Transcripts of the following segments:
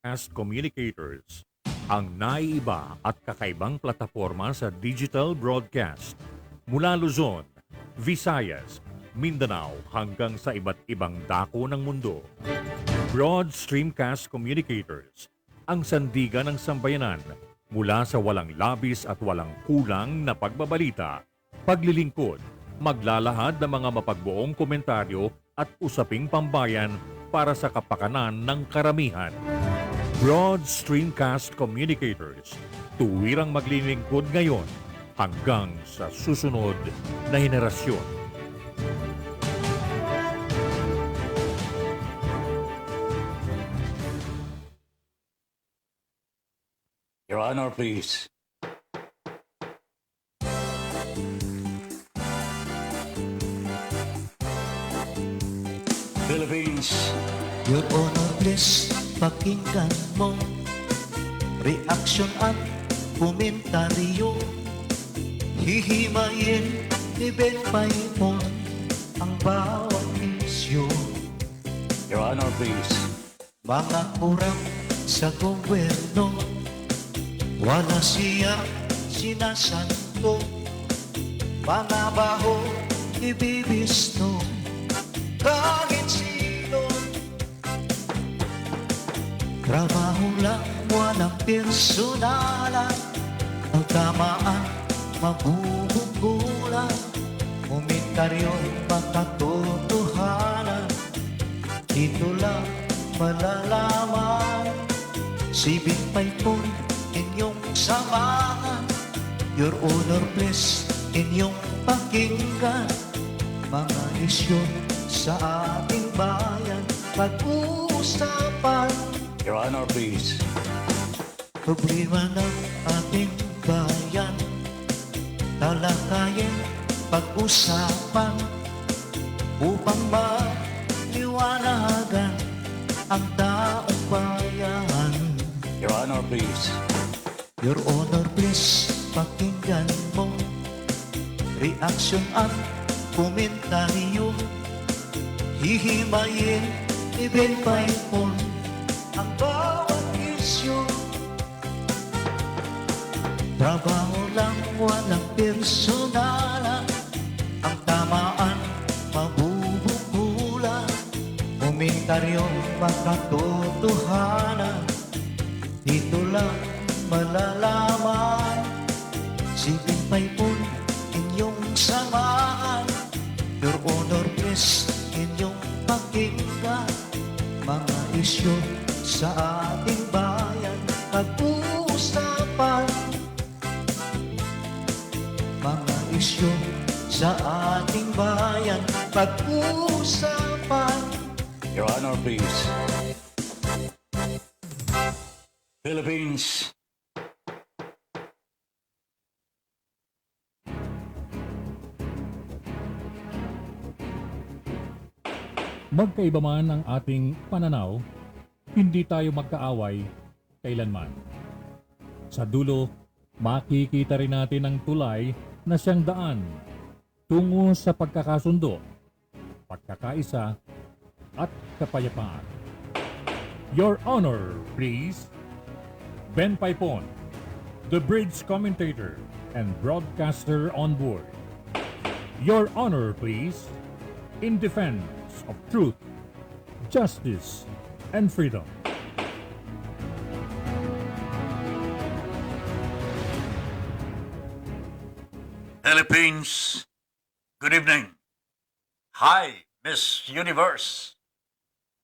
Broadcast Communicators, ang naiiba at kakaibang plataforma sa digital broadcast. Mula Luzon, Visayas, Mindanao hanggang sa iba't ibang dako ng mundo. Broad Streamcast Communicators, ang sandigan ng sambayanan mula sa walang labis at walang kulang na pagbabalita, paglilingkod, maglalahad ng mga mapagbuong komentaryo at usaping pambayan para sa kapakanan ng karamihan. Broad Streamcast Communicators, tuwirang maglilingkod ngayon hanggang sa susunod na henerasyon. Your Honor, please. Philippines. Your Honor, please, pakinggan mo reaksyon at komentaryo. Hihimayin ni Ben Paimon ang bawat isyu. Your Honor, please. Mga kurang sa gobyerno, wala siya sinasanto. Mga baho ibibisto kahit sino. Trabaho lang, walang personalan. Ang tamaan, mabubugulan. Komentaryo'y makatotohanan. Dito lang malalaman. Si Big Paipon, inyong samahan. Your Honor, please, inyong pakinggan. Mga isyu sa ating bayan, pag-uusapan. Your Honor, please. Problema ng ating bayan, talakayin, pag-usapan, upang maliwanagan ang taong bayan. Your Honor, please. Your Honor, please, pakinggan mo reaksyon at komentaryo. Hihimayin ni Ben Paipon ang bawat isyu. Trabaho lang, walang personalan. Ang tamaan, mabubukulan. Komentaryo, makatotohanan. Dito lang malalaman. Si Ben Paipon, inyong samahan. Your Honor, please, inyong pakinggan. Mga isyu sa ating bayan, pag-uusapan. Mga isyu sa ating bayan, pag-uusapan. Your Honor, please. Philippines. Magkaiba man ang ating pananaw, hindi tayo magkaaway kailanman. Sa dulo, makikita rin natin ang tulay na siyang daan tungo sa pagkakasundo, pagkakaisa, at kapayapaan. Your Honor, please. Ben Paipon, the bridge commentator and broadcaster on board. Your Honor, please. In defense of truth, justice, and freedom. Philippines. Good evening. Hi, Miss Universe.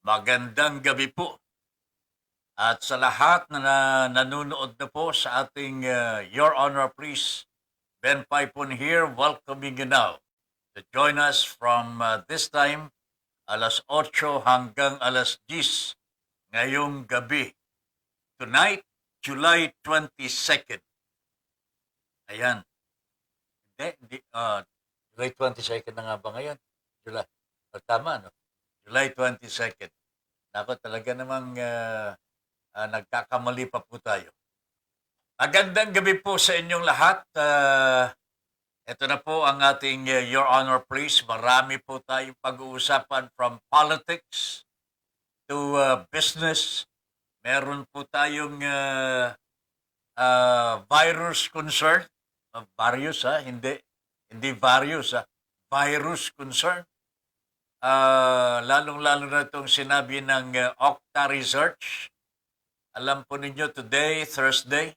Magandang gabi po. At sa lahat na nanonood na po sa ating Your Honor, please, Ben Paipon here, welcoming you now to join us from this time, alas 8 hanggang alas 10 ngayong gabi. Tonight, July 22nd. Ayan. Hindi. July 22nd na nga ba ngayon? July. Tama, no? July 22nd. Ako talaga namang nagkakamali pa po tayo. Magandang gabi po sa inyong lahat. Ito na po ang ating Your Honor, please. Marami po tayong pag-uusapan from politics to business. meron po tayong virus concern. Various hindi various virus concern. Lalong-lalo na itong sinabi ng Okta Research. Alam po ninyo, today, Thursday,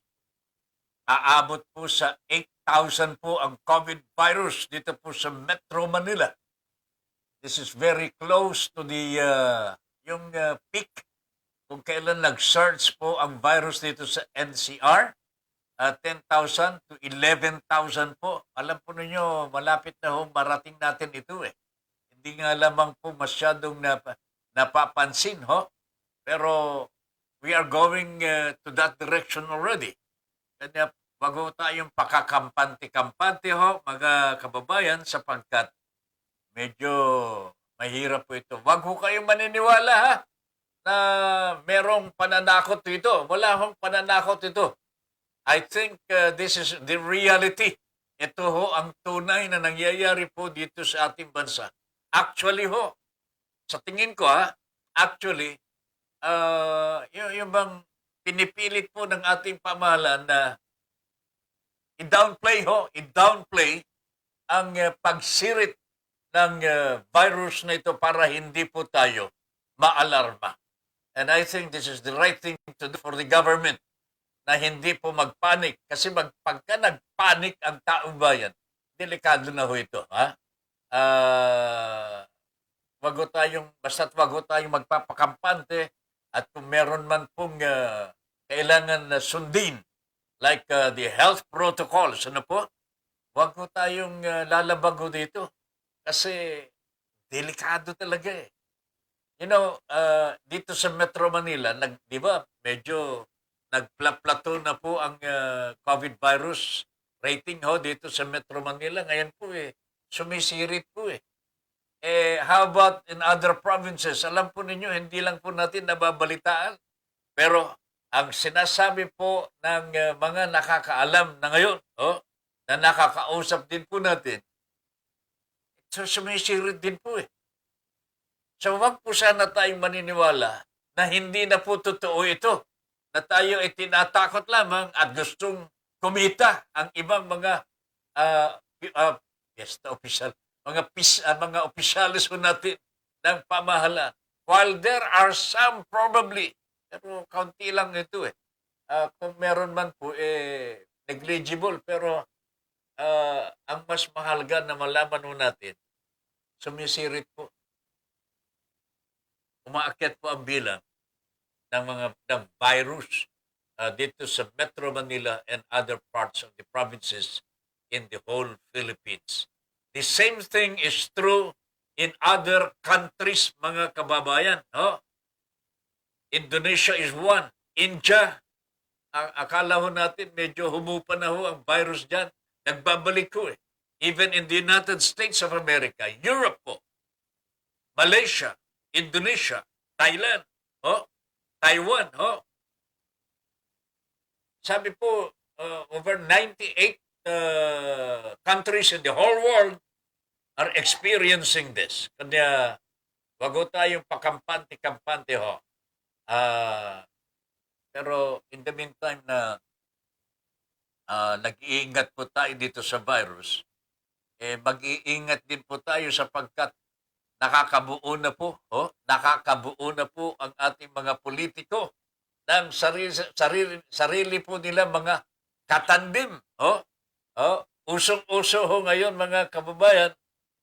aabot po sa 8,000 po ang COVID virus dito po sa Metro Manila. This is very close to the yung peak kung kailan nag-surge po ang virus dito sa NCR. 10,000 to 11,000 po. Alam po ninyo, malapit na ho, marating natin ito eh. Hindi nga lamang po masyadong napapansin ho. Pero we are going to that direction already. Kanya bago tayong pakakampante-kampante ho, mga kababayan, sapagkat medyo mahirap po ito. Wag ho kayong maniniwala ha, na merong pananakot ito. Wala hong pananakot ito. I think this is the reality. Ito ho ang tunay na nangyayari po dito sa ating bansa. Actually ho, sa tingin ko actually, yung bang pinipilit po ng ating pamahalaan na i-downplay ang pagsirit ng virus na ito para hindi po tayo maalarma. And I think this is the right thing to do for the government na hindi po magpanik. Kasi pagka nagpanik ang taong bayan, delikado na ho ito. Basta't wag ho tayong magpapakampante at kung meron man pong kailangan na sundin, like the health protocols, wag ho tayong lalabag ho dito. Kasi delikado talaga eh. Dito sa Metro Manila, di ba, medyo nagplaplato na po ang COVID virus rating ho dito sa Metro Manila. Ngayon po sumisirit po how about in other provinces? Alam po ninyo, hindi lang po natin nababalitaan. Pero ang sinasabi po ng mga nakakaalam na ngayon, na nakakausap din po natin, so sumisirit din po So wag po sana tayong maniniwala na hindi na po totoo ito. Na tayo ay tinatakot lamang at gustong kumita ang ibang mga official, mga opisyalis po natin ng pamahalaan. While there are some probably, pero kaunti lang ito kung meron man po negligible, pero ang mas mahalaga na malaman po natin, sumisirit po. Umaakyat po ang bilang ng virus dito sa Metro Manila and other parts of the provinces in the whole Philippines. The same thing is true in other countries, mga kababayan. Indonesia is one. India, akala ho natin medyo humupa na ho ang virus dyan. Nagbabalik ho Even in the United States of America, Europe po, Malaysia, Indonesia, Thailand, Taiwan, Sabi po, over 98 countries in the whole world are experiencing this. Kanya, wag ho tayong pakampante-kampante pero in the meantime na nag-iingat po tayo dito sa virus, mag-iingat din po tayo sapagkat nakakabuo na po ang ating mga politiko ng sarili po nila mga katandim. Usong-uso ho ngayon, mga kababayan,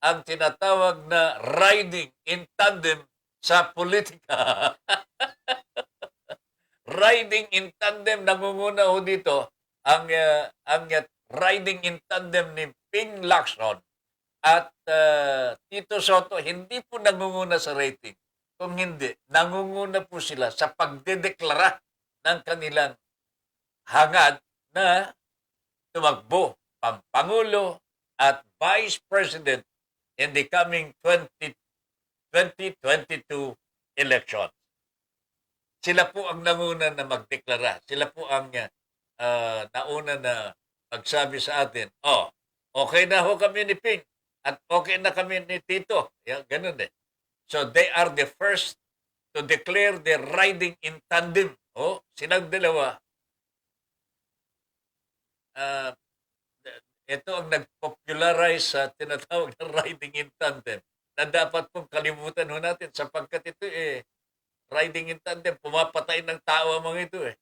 ang tinatawag na riding in tandem sa politika. Riding in tandem, nangunguna ho dito ang riding in tandem ni Ping Lacson at Tito Soto. Hindi po nangunguna sa rating. Kung hindi, nangunguna po sila sa pagdedeklara ng kanilang hangad na tumakbo pang Pangulo at Vice President in the coming 2022 election. Sila po ang nanguna na magdeklara. Sila po ang nauna na magsabi sa atin, okay na ho kami ni Ping at okay na kami ni Tito. Ganun So they are the first to declare the riding in tandem Silang dalawa, ah, ito ang nag-popularize sa tinatawag na riding in tandem na dapat pong kalimutan ho natin sapagkat ito riding in tandem, pumapatay ng tao ang mga ito eh.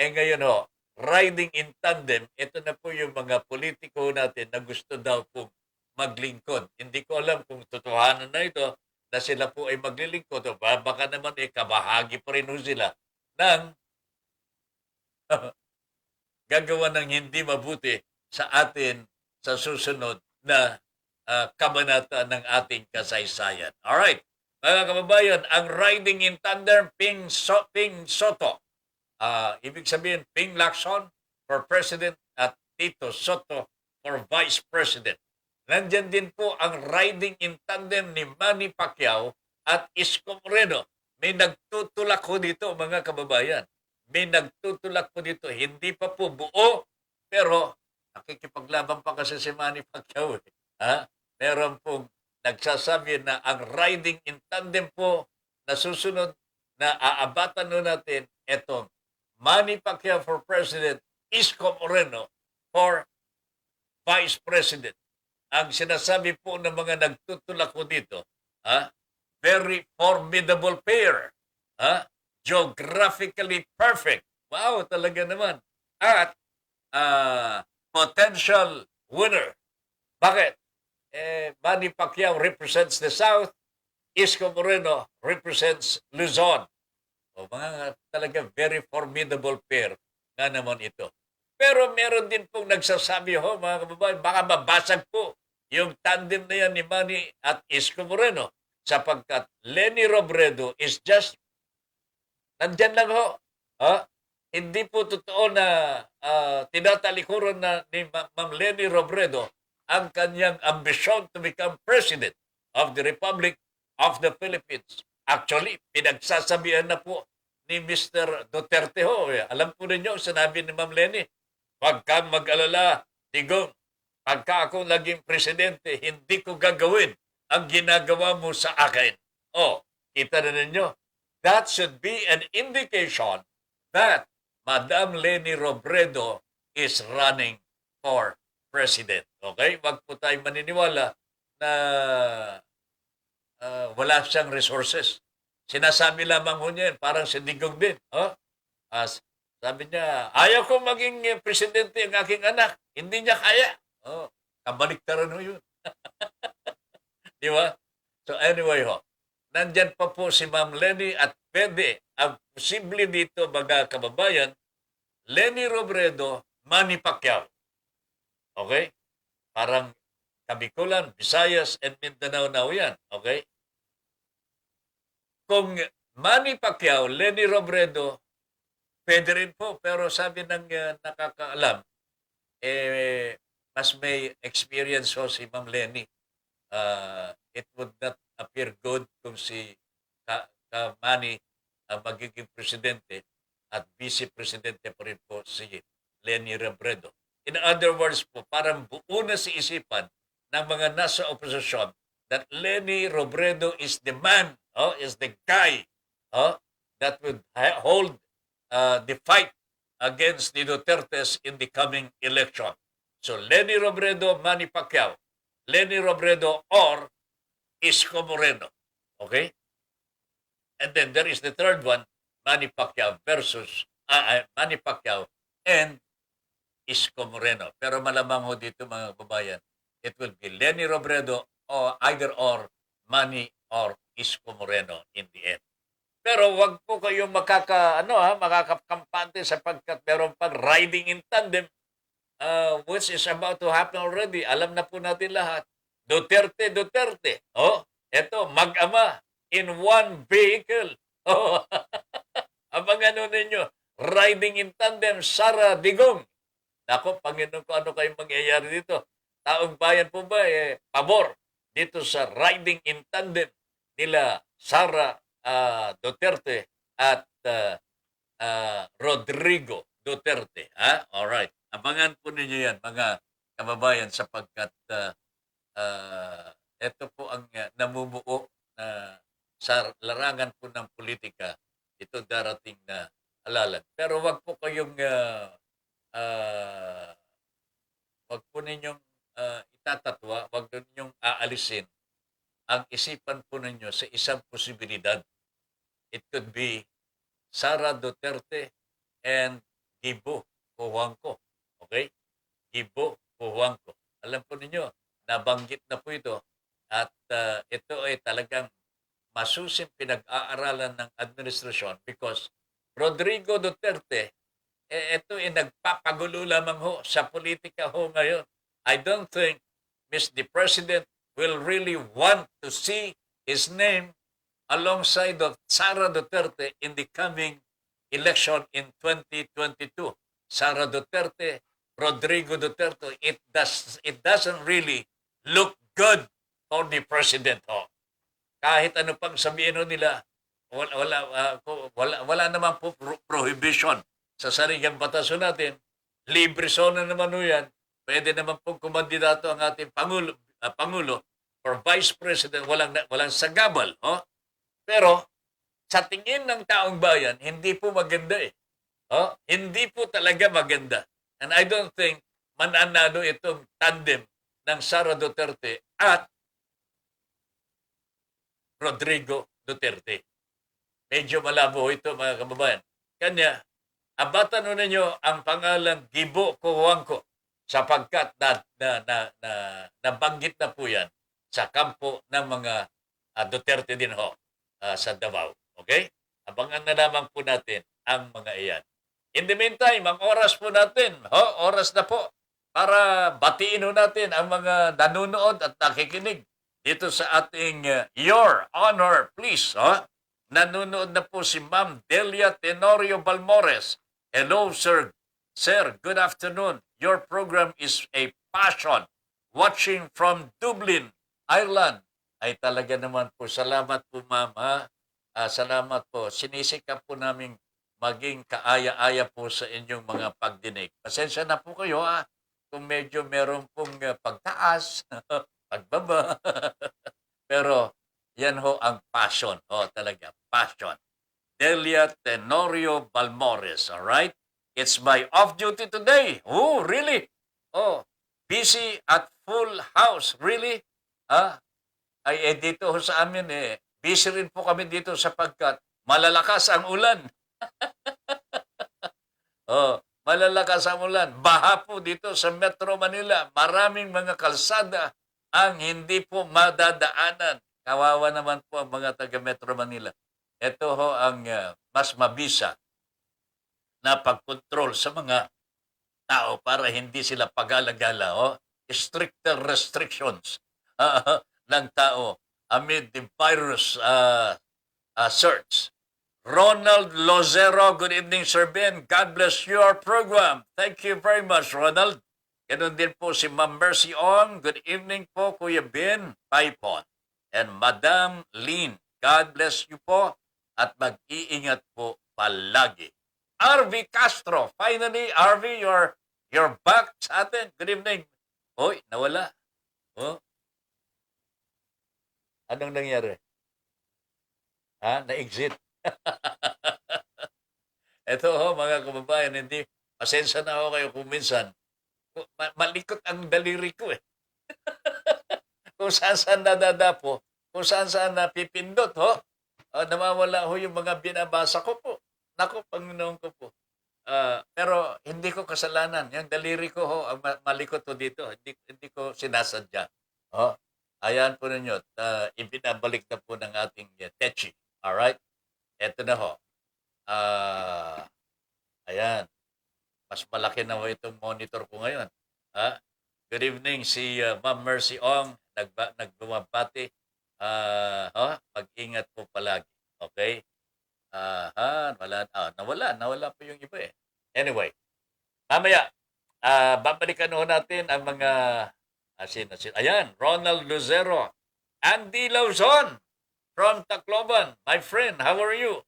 Ngayon riding in tandem, ito na po yung mga politiko natin na gusto daw pong maglingkod. Hindi ko alam kung totohanan na ito na sila po ay maglilingkod o baka naman kabahagi pa rin ho sila ng gagawa ng hindi mabuti sa atin sa susunod na kabanata ng ating kasaysayan. Alright, mga kababayan, ang riding in tandem, Ping Soto. Ibig sabihin, Ping Lacson for President at Tito Soto for Vice President. Nandyan din po ang riding in tandem ni Manny Pacquiao at Isko Moreno. May nagtutulak ko dito, mga kababayan. May nagtutulak po dito. Hindi pa po buo, pero nakikipaglaban pa kasi si Manny Pacquiao. Meron pong nagsasabi na ang riding in tandem po na susunod na aabatan nun natin etong Manny Pacquiao for President, Isko Moreno for Vice President. Ang sinasabi po ng mga nagtutulak ko dito, very formidable pair. Geographically perfect. Wow, talaga naman. At potential winner. Bakit? Manny Pacquiao represents the South, Isko Moreno represents Luzon. Mga talaga very formidable pair nga naman ito. Pero meron din pong nagsasabi mga kababayan, baka mabasag po yung tandem na yan ni Manny at Isko Moreno sapagkat Leni Robredo is just nandyan lang Hindi po totoo na tinatalikuran na ni Ma'am Leni Robredo ang kanyang ambisyon to become President of the Republic of the Philippines. Actually, pinagsasabihan na po ni Mr. Duterte Alam po ninyo, sinabi ni Ma'am Leni, huwag kang mag-alala, Digong, pagka ako naging presidente, hindi ko gagawin ang ginagawa mo sa akin. Kita na ninyo. That should be an indication that Madam Leni Robredo is running for president. Okay? Wag po tayo maniniwala na wala siyang resources. Sinasabi lamang ho niya, parang si Digong din. Sabi niya, ayaw ko maging presidente ang aking anak. Hindi niya kaya. Kabaliktaran ho yun. Di ba? So anyway nandyan pa po si Ma'am Leni at pwede, ang posible dito mga kababayan, Leni Robredo, Manny Pacquiao. Okay? Parang Kabikulan, Visayas, and Mindanao na yan. Okay? Kung Manny Pacquiao, Leni Robredo, pwede rin po. Pero sabi ng nakakaalam, mas may experience si Ma'am Leni. It would not appear good kung si Manny magiging presidente at vice-presidente pa rin po si Leni Robredo. In other words po, parang buo na si isipan ng mga nasa oposisyon that Leni Robredo is the man, is the guy that would hold the fight against the Dutertes in the coming election. So Leni Robredo, Manny Pacquiao. Leni Robredo or Isko Moreno. Okay? And then there is the third one, Manny Pacquiao versus Manny Pacquiao and Isko Moreno. Pero malamang ho dito mga babayan, it will be Leni Robredo or either or Manny or Isko Moreno in the end. Pero wag po kayong makakakampante sapagkat meron pang riding in tandem which is about to happen already. Alam na po natin lahat. Duterte. Eto, mag-ama in one vehicle. Abangan ninyo, riding in tandem, Sara Digong. Nako, Panginoon ko, ano kayong mangyayari dito? Taong bayan po ba, pabor dito sa riding in tandem nila Sara Duterte at Rodrigo Duterte. Alright. Abangan po ninyo yan, mga kababayan, sapagkat ito po ang namumuo sa larangan po ng politika. Ito darating na po yung ah, wag po ninyong itatatwa, wag ninyong aalisin ang isipan po ninyo sa isang posibilidad. It could be Sara Duterte and Gibo Cojuangco. Okay? Gibo Cojuangco. Alam po ninyo, nabanggit na po ito at ito ay talagang masusing pinag-aaralan ng administrasyon because Rodrigo Duterte, ito ay nagpapagulo lamang ho sa politika ho ngayon. I don't think the President will really want to see his name alongside of Sara Duterte in the coming election in 2022. Sara Duterte, Rodrigo Duterte, it doesn't really look good for the President ho. Kahit ano pang sabihin nila, wala naman po prohibition sa sarigang bataso natin. Libre zona naman ho yan. Pwede naman pong kumandidato ang ating Pangulo or Vice President, walang sagabal. Oh? Pero sa tingin ng taong bayan, hindi po maganda eh. Oh? Hindi po talaga maganda. And I don't think mananalo itong tandem ng Sara Duterte at Rodrigo Duterte. Medyo malabo ito mga kababayan. Kanya, abatan ninyo ang pangalan Gibo Cojuangco sapagkat nabanggit na po yan sa kampo ng mga Duterte din ho sa Davao. Okay? Abangan na lamang po natin ang mga iyan. In the meantime, ang oras po natin, oras na po para batiin natin ang mga nanonood at nakikinig dito sa ating Your Honor, please. Nanonood na po si Ma'am Delia Tenorio Balmores. Hello, sir. Sir, good afternoon. Your program is a passion. Watching from Dublin, Ireland. Ay talaga naman po. Salamat po, ma'am. Salamat po. Sinisikap po namin maging kaaya-aya po sa inyong mga pagdinig. Pasensya na po kayo kung medyo meron pong pagtaas, pagbaba. Pero yan ho ang passion. Talaga, passion. Delia Tenorio Balmores, alright? It's my off-duty today. Oh, really? Oh, busy at full house. Really? Ay, dito ho sa amin busy rin po kami dito sapagkat malalakas ang ulan. Malalakas ang ulan. Baha po dito sa Metro Manila. Maraming mga kalsada ang hindi po madadaanan. Kawawa naman po ang mga taga Metro Manila. Ito ho ang mas mabisa na pagkontrol sa mga tao para hindi sila pag-alagala. Stricter restrictions ng tao amid the virus search. Ronald Lozero, good evening, Sir Ben. God bless your program. Thank you very much, Ronald. Ganun din po si Ma'am Mercy Ong. Good evening po, Kuya Ben Paipon. And Madam Lynn, God bless you po at mag-iingat po palagi. RV Castro, finally, RV, you're back sa atin. Good evening. Hoy, nawala. Anong nangyari? Na-exit. Ito mga kababayan, pasensya na ako kayo kung minsan, malikot ang daliri ko kung saan nadadapo, kung saan napipindot, namawala yung mga binabasa ko po. Naku, Panginoon ko po. Pero hindi ko kasalanan. Yung daliri ko ang malikot dito. Hindi ko sinasadya. Ayan po ninyo. Ibinabalik na po ng ating techi. Alright? Eto na ho. Ayan. Mas malaki na ho itong monitor ko ngayon. Good evening si Ma'am Mercy Ong. Nagbumabati. Mag-ingat po palagi. Okay? Nawala po yung iba Anyway, mamaya, babalikan ho natin ang mga, sino. Ayan, Ronald Luzero, Andy Lauzon from Tacloban. My friend, how are you?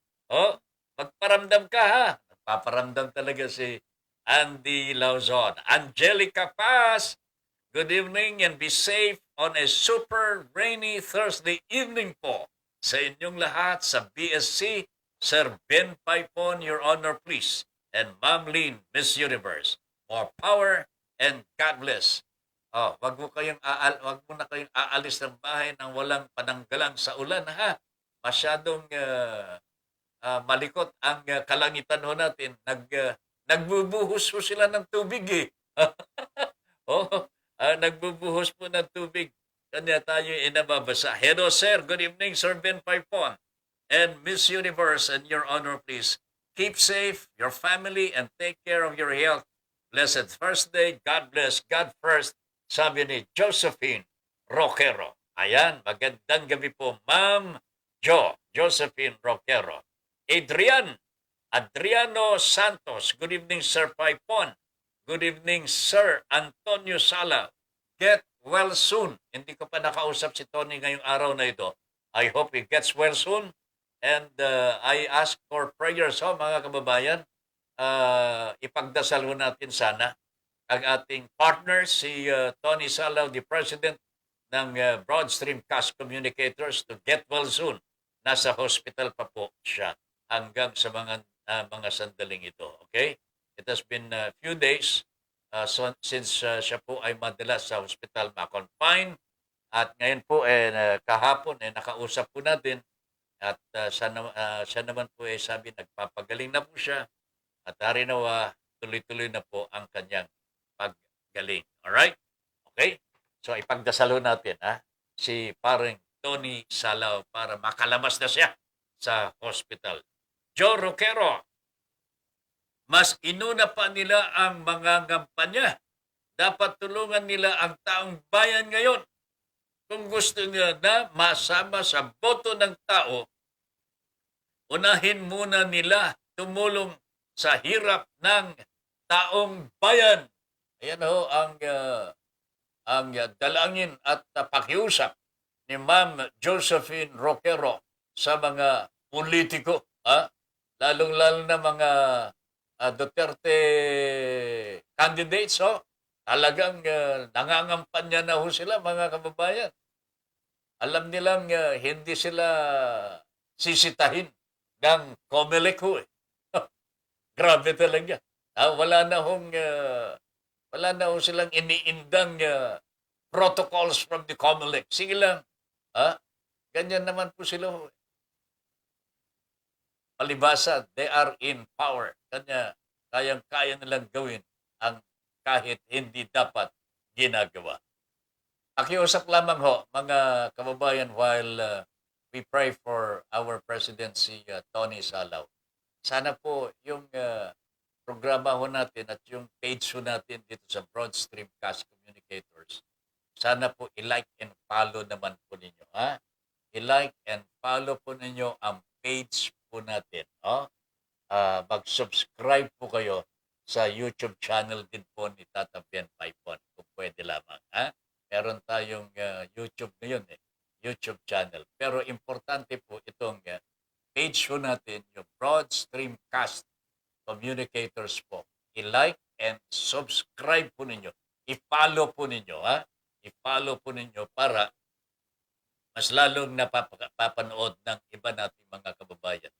Magparamdam ka Nagpaparamdam talaga si Andy Lauzon. Angelica Paz, good evening and be safe on a super rainy Thursday evening po sa inyong lahat sa BSC. Sir Ben Paipon, Your Honor, please. and Ma'am Lynn, Miss Universe. More power and God bless. Oh, wag mo na kayong aalis ng bahay nang walang pananggalang sa ulan ha. Masyadong malikot ang kalangitan ho natin. Nagbubuhos po sila ng tubig eh. Oh, nagbubuhos po ng tubig. Kanya tayo inababasa. Hello sir, good evening Sir Ben Paipon. And Miss Universe and your honor please. Keep safe, your family, and take care of your health. Blessed Thursday, God bless, God first. Sabi ni Josephine Roquero. Ayan, magandang gabi po, Ma'am Josephine Roquero. Adriano Santos. Good evening, Sir Paipon. Good evening, Sir Antonio Sala. Get well soon. Hindi ko pa nakausap si Tony ngayong araw na ito. I hope he gets well soon. And I ask for prayers, mga kababayan. Ipagdasal ho natin sana ang ating partner, si Tony Salaw, the President ng Broadstream Cast Communicators, to get well soon. Nasa hospital pa po siya hanggang sa mga sandaling ito. Okay? It has been a few days since siya po ay madalas sa hospital ma-confine. At ngayon po, kahapon, nakausap po natin. At siya naman po sabi, nagpapagaling na po siya. At harinawa, tuloy-tuloy na po ang kanyang paggaling. Alright? Okay? So, ipagdasalo natin, si parang Tony Salaw para makalabas na siya sa hospital. Joe Roquero, mas inuna pa nila ang mga kampanya. Dapat tulungan nila ang taong bayan ngayon. Kung gusto nila na masama sa boto ng tao, unahin muna nila tumulong sa hirap ng taong bayan. Ayan ho ang dalangin at pakiusap ni Ma'am Josephine Roquero sa mga politiko. Lalong-lalo na mga Duterte candidates. Talagang nangangampanya na ho sila, mga kababayan. Alam nilang hindi sila sisitahin ng COMELEC ho. Grabe talaga. Wala na hong silang iniindang protocols from the COMELEC. Sige lang. Ganyan naman po sila ho. Palibasa, they are in power. Kanya, kayang-kaya nilang gawin ang kahit hindi dapat ginagawa. Pakiusap lamang ho, mga kababayan, while we pray for our President, si Tony Salaw. Sana po yung programa ho natin at yung page ho natin dito sa Broadstream Cast Communicators, sana po i-like and follow naman po ninyo. I-like and follow po ninyo ang page po natin. Mag-subscribe po kayo sa YouTube channel din po ni Tata Ben Paipon kung pwede lamang. Meron tayong YouTube ngayon YouTube channel. Pero importante po itong page po natin, yung Broadstream Cast Communicators po. I-like and subscribe po ninyo. I-follow po ninyo. I-follow po ninyo para mas lalong napapanood ng iba nating mga kababayan,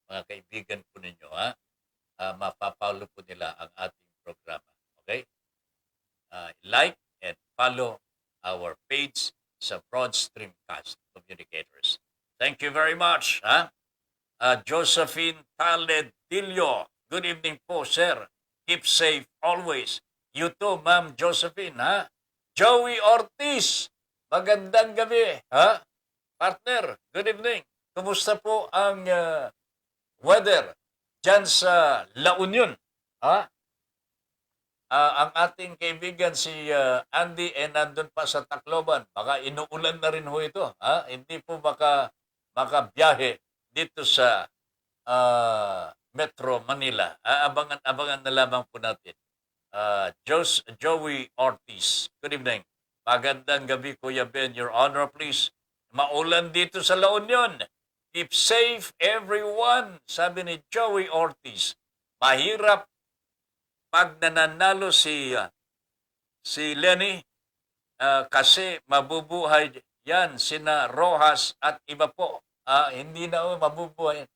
mga kaibigan po ninyo. Mapapalo po nila ang ating programa. Okay? Like and follow our page sa Broadstream Cast Communicators. Thank you very much. Josephine Taledillo. Good evening po, sir. Keep safe always. You too, Ma'am Josephine. Joey Ortiz. Magandang gabi. Partner, good evening. Kumusta po ang weather dyan sa La Union? Ang ating kaibigan si Andy nandun pa sa Tacloban. Baka inuulan na rin ho ito. Hindi po makabiyahe dito sa Metro Manila. Abangan na lamang po natin. Joey Ortiz. Good evening. Magandang gabi, Kuya Ben. Your Honor, please. Maulan dito sa La Union. Keep safe, everyone. Sabi ni Joey Ortiz. Mahirap pag nananalo si Lenny kasi mabubuhay yan sina Rojas at iba po. Hindi na mabubuhay.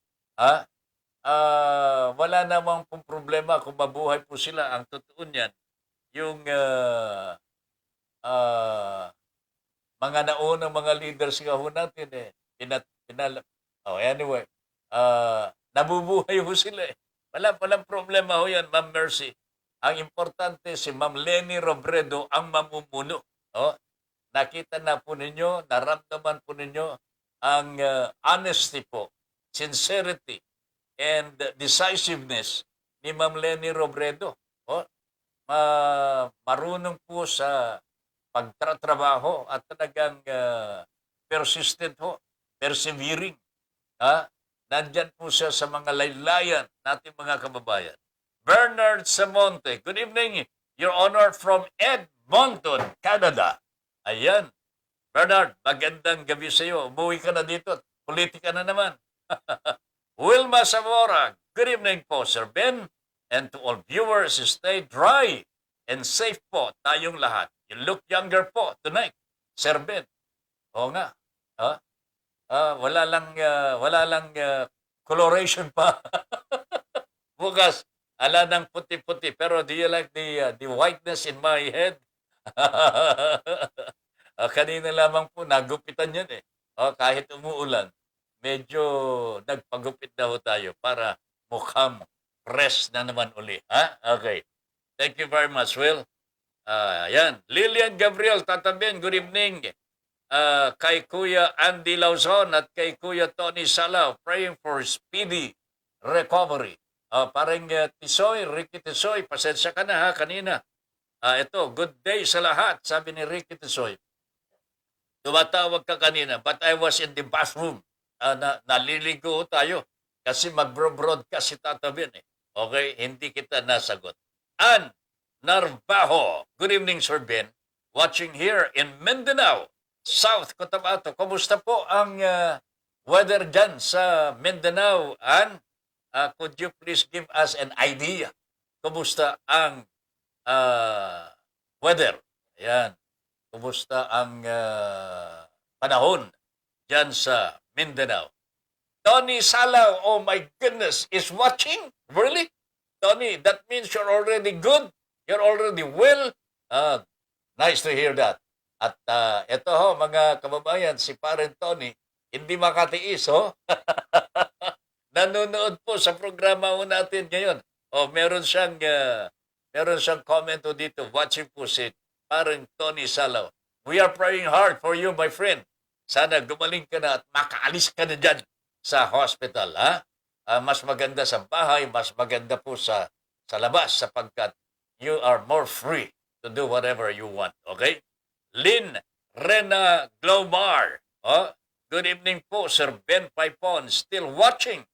wala namang pong problema kung mabuhay po sila. Ang totoo niyan, yung mga naunang mga leaders nga ho natin anyway, nabubuhay ho sila eh. Walang problema ho yan, Ma'am Mercy. Ang importante si Ma'am Leni Robredo ang mamumuno. Oh, nakita na po ninyo, naramdaman po ninyo ang honesty po, sincerity, and decisiveness ni Ma'am Leni Robredo. Oh, marunong po sa pagtatrabaho at talagang persistent ho, persevering. Nandyan po siya sa mga laylayan nating mga kababayan. Bernard Samonte, good evening, Your Honor, from Edmonton, Canada. Ayan. Bernard, magandang gabi sa iyo. Umuwi ka na dito. Politika na naman. Wilma Zamora, good evening po, Sir Ben. And to all viewers, stay dry and safe po tayong lahat. You look younger po tonight, Sir Ben. Oo nga. Wala lang coloration pa. Bukas, ala ng puti-puti. Pero do you like the whiteness in my head? Kanina lamang po, nagupitan yan eh. Kahit umuulan, medyo nagpagupit na ho tayo para mukhang fresh na naman uli. Okay. Thank you very much, Will. Yan. Lilian Gabriel Tatabin, good evening. Kay Kuya Andy Lauzon at kay Kuya Tony Salaw, praying for speedy recovery. Parang Ricky Tisoy, pasensya ka na ha kanina. Ito, good day sa lahat, sabi ni Ricky Tisoy. Tumatawag ka kanina, but I was in the bathroom. Naliligo tayo kasi mag-broadcast si Tata Ben eh. Okay, hindi kita nasagot. Ann Narvajo, good evening Sir Ben. Watching here in Mindanao, South Cotabato. Kumusta po ang weather dyan sa Mindanao? Ann, could you please give us an idea? Kumusta ang weather? Ayan. Kumusta ang panahon dyan sa Mindanao? Tony Salaw, oh my goodness, is watching? Really? Tony, that means you're already good? You're already well? Nice to hear that. At ito ho, mga kababayan, si Parent Tony, hindi makatiis ho. Nanonood po sa programa ho natin ngayon. Meron siyang comment ho dito, watching po si Parent Tony Salaw. We are praying hard for you, my friend. Sana gumaling ka na at makaalis ka na dyan sa hospital. Mas maganda sa bahay, mas maganda po sa labas sapagkat you are more free to do whatever you want. Okay? Lynn Rena Glomar. Good evening po, Sir Ben Paipon. Still watching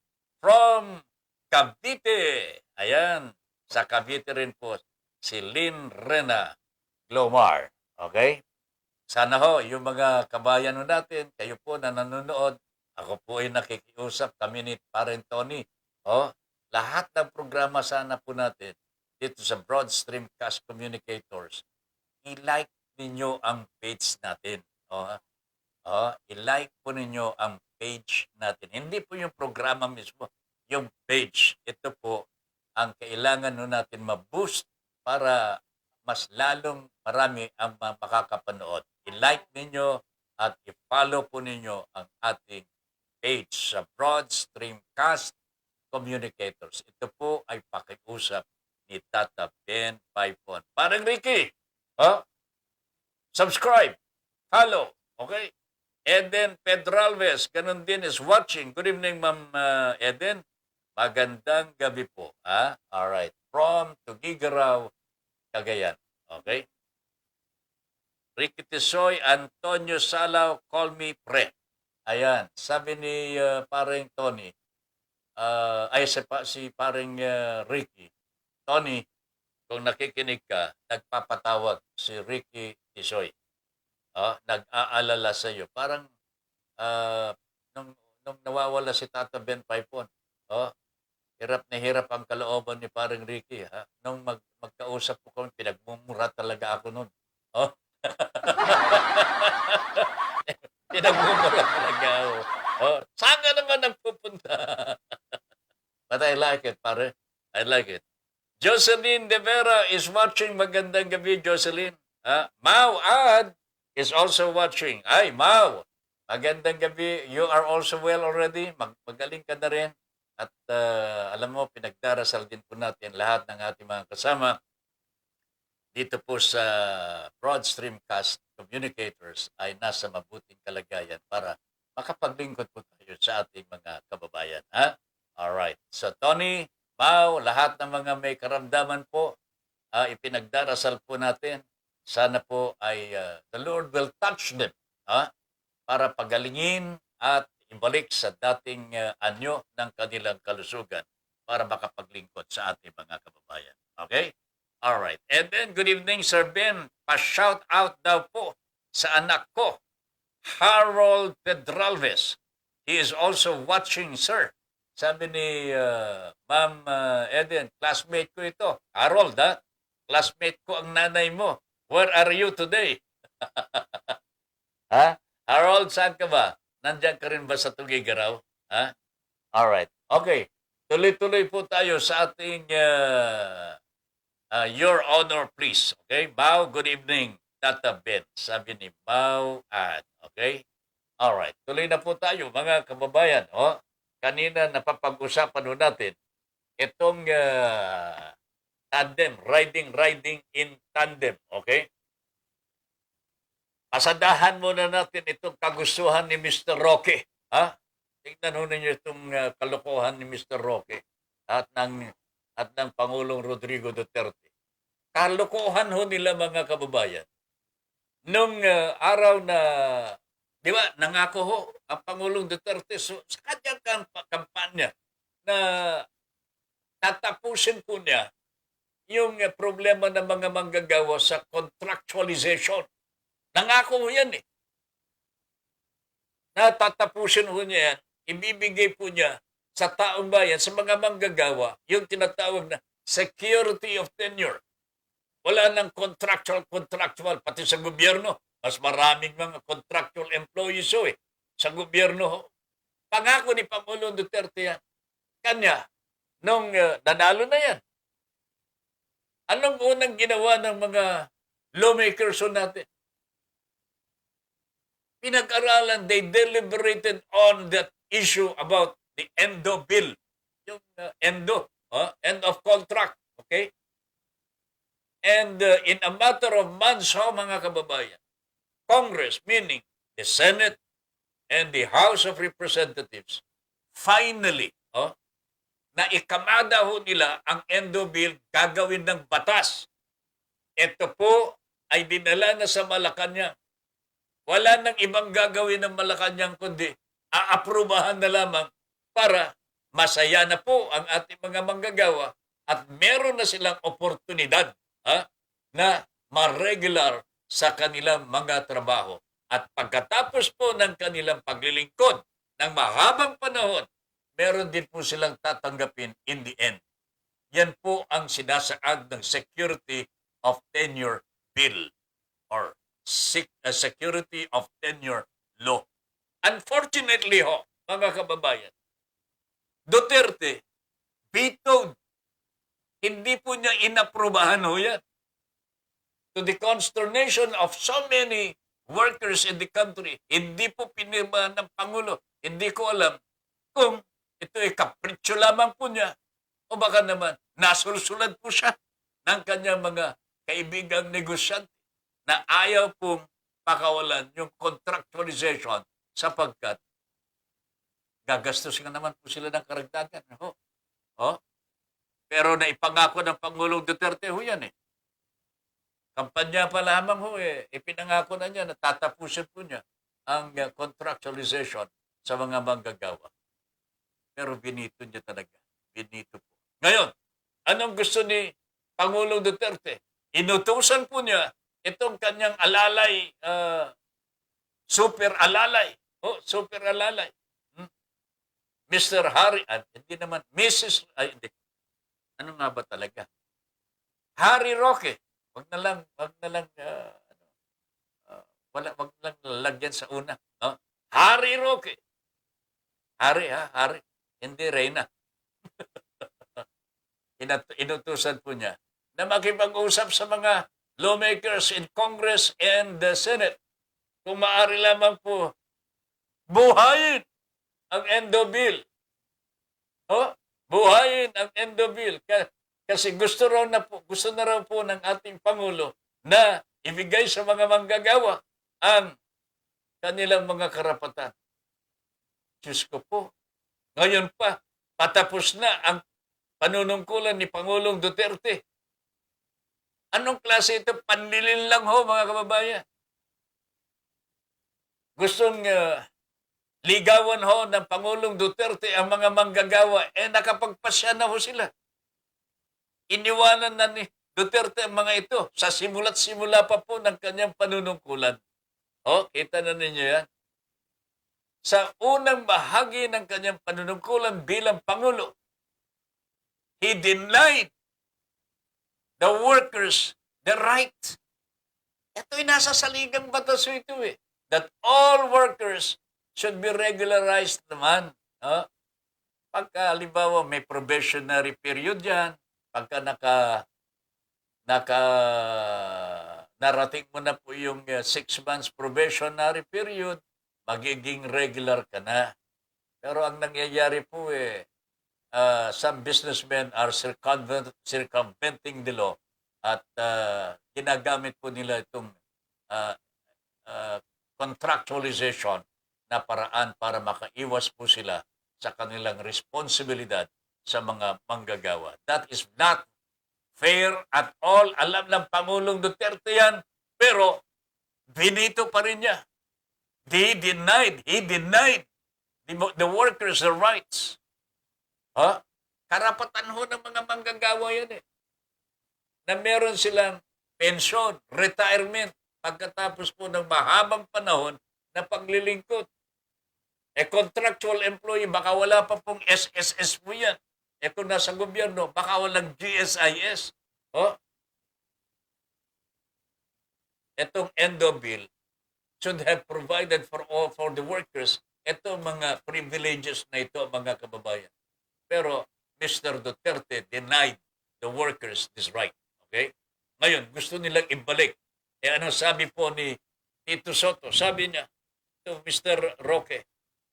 from Cavite. Ayan, sa Cavite rin po si Lynn Rena Glomar. Okay? Sana ho, yung mga kabayan natin, kayo po na nanonood, ako po ay nakikiusap, kami ni Parent Tony. Lahat ng programa sana po natin dito sa Broadstream Cast Communicators, i-like ninyo ang page natin. I-like po ninyo ang page natin. Hindi po yung programa mismo, yung page. Ito po ang kailangan natin ma-boost para mas lalong marami ang makakapanood. I-like ninyo at i-follow po ninyo ang ating page sa Broadstream Cast Communicators. Ito po ay pakiusap ni Tata Ben Paipon. Parang Ricky, subscribe, follow, okay? Eden Pedralves, ganun din is watching. Good evening, Ma'am Eden. Magandang gabi po. Alright. From Tugigaraw, Cagayan. Okay? Ricky Tisoy, Antonio Salaw, call me pre. Ayan. Sabi ni paring Tony, si paring Ricky, Tony, kung nakikinig ka, nagpapatawag si Ricky Tisoy. Nag-aalala sa iyo. Parang nung nawawala si Tata Ben Paipon, hirap na hirap ang kalooban ni parang Ricky. Nung magkausap ko kami, pinagmumura talaga ako nun. Pinagmumura talaga ako. Saan ka naman nagpupunta? But I like it, pare. I like it. Jocelyn De Vera is watching. Magandang gabi, Jocelyn. Mau Ad is also watching. Ay, Mau. Magandang gabi. You are also well already. Magaling ka na rin. At alam mo, pinagdarasal din po natin lahat ng ating mga kasama dito po sa Broad Streamcast Communicators ay nasa mabuting kalagayan para makapaglingkod po tayo sa ating mga kababayan. Alright. So, Tony, Mau, lahat ng mga may karamdaman po, ipinagdarasal po natin. Sana po ay the Lord will touch them para pagalingin at ibalik sa dating anyo ng kanilang kalusugan para makapaglingkod sa ating mga kababayan. Okay? Alright. And then, good evening, Sir Ben. Pa-shout out daw po sa anak ko, Harold Pedralves. He is also watching, sir. Sabi ni Ma'am Eden, classmate ko ito. Harold, classmate ko ang nanay mo. Where are you today? Harold, saan ka ba? Nandiyan ka rin ba sa Tugigaraw? Alright. Okay. Tuloy-tuloy po tayo sa ating Your Honor, please. Okay? Mau, good evening. Tata Ben. Sabi ni Mau Ad. Okay? Alright. Tuloy na po tayo, mga kababayan. Kanina napapag-usapan ho natin itong tandem, riding in tandem. Okay? Pasadahan muna natin itong kagustuhan ni Mr. Roque. Tingnan ho ninyo itong kalokohan ni Mr. Roque at ng Pangulong Rodrigo Duterte. Kalokohan ho nila, mga kababayan. Nung araw na, di ba, nangako ho ang Pangulong Duterte sa kanyang kampanya na tatapusin po niya yung problema ng mga manggagawa sa contractualization. Nangako ho yan eh. Natatapusin ho niya yan, ibibigay po niya sa taong bayan, sa mga manggagawa, yung tinatawag na security of tenure. Wala nang contractual, pati sa gobyerno. Mas maraming mga contractual employees ho eh. Sa gobyerno ho. Pangako ni Pangulong Duterte yan. Kanya, nung nanalo na yan. Anong unang ginawa ng mga lawmakers ho natin? Pinag-aralan, they deliberated on that issue about the ENDO bill. Yung ENDO, end of contract. Okay? And in a matter of months, mga kababayan, Congress, meaning the Senate and the House of Representatives, finally, na ikamada ho nila ang ENDO bill gagawin ng batas. Ito po ay dinala na sa Malacanang. Wala nang ibang gagawin ng Malacanang kundi aaprubahan na lamang para masaya na po ang ating mga manggagawa at meron na silang oportunidad na ma-regular sa kanilang mga trabaho. At pagkatapos po ng kanilang paglilingkod ng mahabang panahon, meron din po silang tatanggapin in the end. Yan po ang sinasaad ng Security of Tenure Bill or Security of Tenure Law. Unfortunately ho, mga kababayan, Duterte vetoed. Hindi po niya inaprubahan ho yan. To the consternation of so many workers in the country, hindi po pinirmahan ng Pangulo. Hindi ko alam kung ito ay kapritsyo lamang po niya o baka naman nasulsulan po siya ng kanyang mga kaibigang negosyante na ayaw pong pakawalan yung contractualization sapagkat gagastos nga naman po sila ng karagdagan. Pero naipangako ng Pangulong Duterte ho yan eh. Kampanya pa lamang ho eh. Ipinangako na niya na tatapusin po niya ang contractualization sa mga manggagawa. Pero binito niya talaga. Binito po. Ngayon, anong gusto ni Pangulong Duterte? Inutusan po niya itong kanyang alalay, super alalay. Super alalay. Mr. Harry, hindi naman, Mrs. Hindi. Ano nga ba talaga? Harry Roque. Wag na lang, wag na lang lalagyan sa una. Harry Roque. Harry, Harry. Hindi Reyna. inutusan po niya na makipag-usap sa mga lawmakers in Congress and the Senate. Kung maaari lamang po, buhayin ang Endo Bill. Buhayin ang Endo Bill. Kasi gusto na raw po ng ating Pangulo na ibigay sa mga manggagawa ang kanilang mga karapatan. Diyos ko po. Ngayon pa, patapos na ang panunungkulan ni Pangulong Duterte. Anong klase ito? Panlilin lang ho, mga kababayan. Gustong ligawan ho ng Pangulong Duterte ang mga manggagawa, nakapagpasya na ho sila. Iniwanan na ni Duterte ang mga ito sa simula't simula pa po ng kanyang panunungkulan. Kita na ninyo yan. Sa unang bahagi ng kanyang panunungkulan bilang Pangulo, he denied the workers the right. Ito'y nasa saligang batas ito that all workers should be regularized naman. Pagka, halimbawa, may probationary period yan, pagka narating mo na po yung 6 months probationary period, magiging regular ka na. Pero ang nangyayari po some businessmen are circumventing the law at ginagamit po nila itong contractualization na paraan para makaiwas po sila sa kanilang responsibilidad sa mga manggagawa. That is not fair at all. Alam ng Pangulong Duterte yan, pero binito pa rin niya. He denied the workers the rights. Karapatan ho ng mga manggagawa yan na meron silang pensyon, retirement, pagkatapos po ng mahabang panahon na paglilingkod. Contractual employee, baka wala pa pong SSS po yan. Kung nasa gobyerno, baka walang GSIS. Itong Endo Bill should have provided for the workers mga privileges na ito, mga kababayan. Pero Mr. Duterte denied the workers this right. Okay? Ngayon, gusto nilang ibalik. Ano sabi po ni Tito Soto? Sabi niya to Mr. Roque,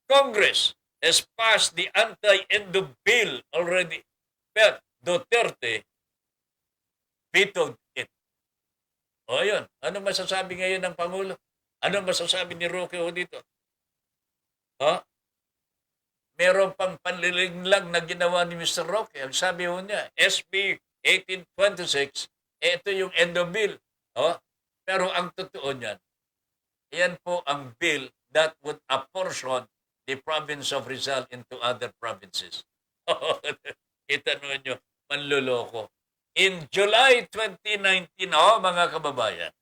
Congress has passed the anti-Endo bill already, but Duterte vetoed it. Yun. Ano masasabi ngayon ng Pangulo? Ano masasabi ni Roque dito? Meron pang panliling lang na ginawa ni Mr. Roque. Ang sabi niya, SB 1826, ito yung Endo bill. Pero ang totoo niyan, yan po ang bill that would apportion the province of Rizal into other provinces. Kita nyo, manluloko. In July 2019, mga kababayan,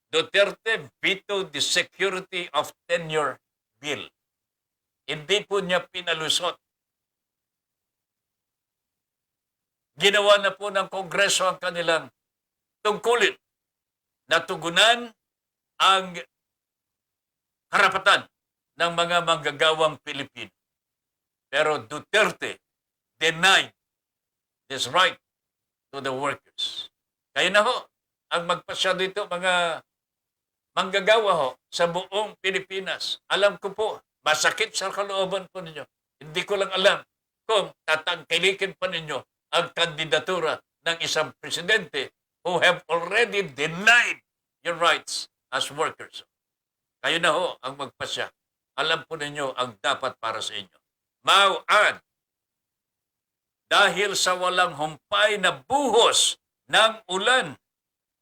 Duterte vetoed the security of tenure bill. Hindi po niya pinalusot. Ginawa na po ng Kongreso ang kanilang tungkulin na tugunan ang karapatan ng mga manggagawang Pilipino. Pero Duterte denied this right to the workers. Kaya na ho, ang magpasya dito mga manggagawa sa buong Pilipinas. Alam ko po, masakit sa kalooban po ninyo. Hindi ko lang alam kung tatangkilikin pa ninyo ang kandidatura ng isang presidente who have already denied your rights as workers. Kayo na ho ang magpasya. Alam po ninyo ang dapat para sa inyo. Mauan, dahil sa walang humpay na buhos ng ulan,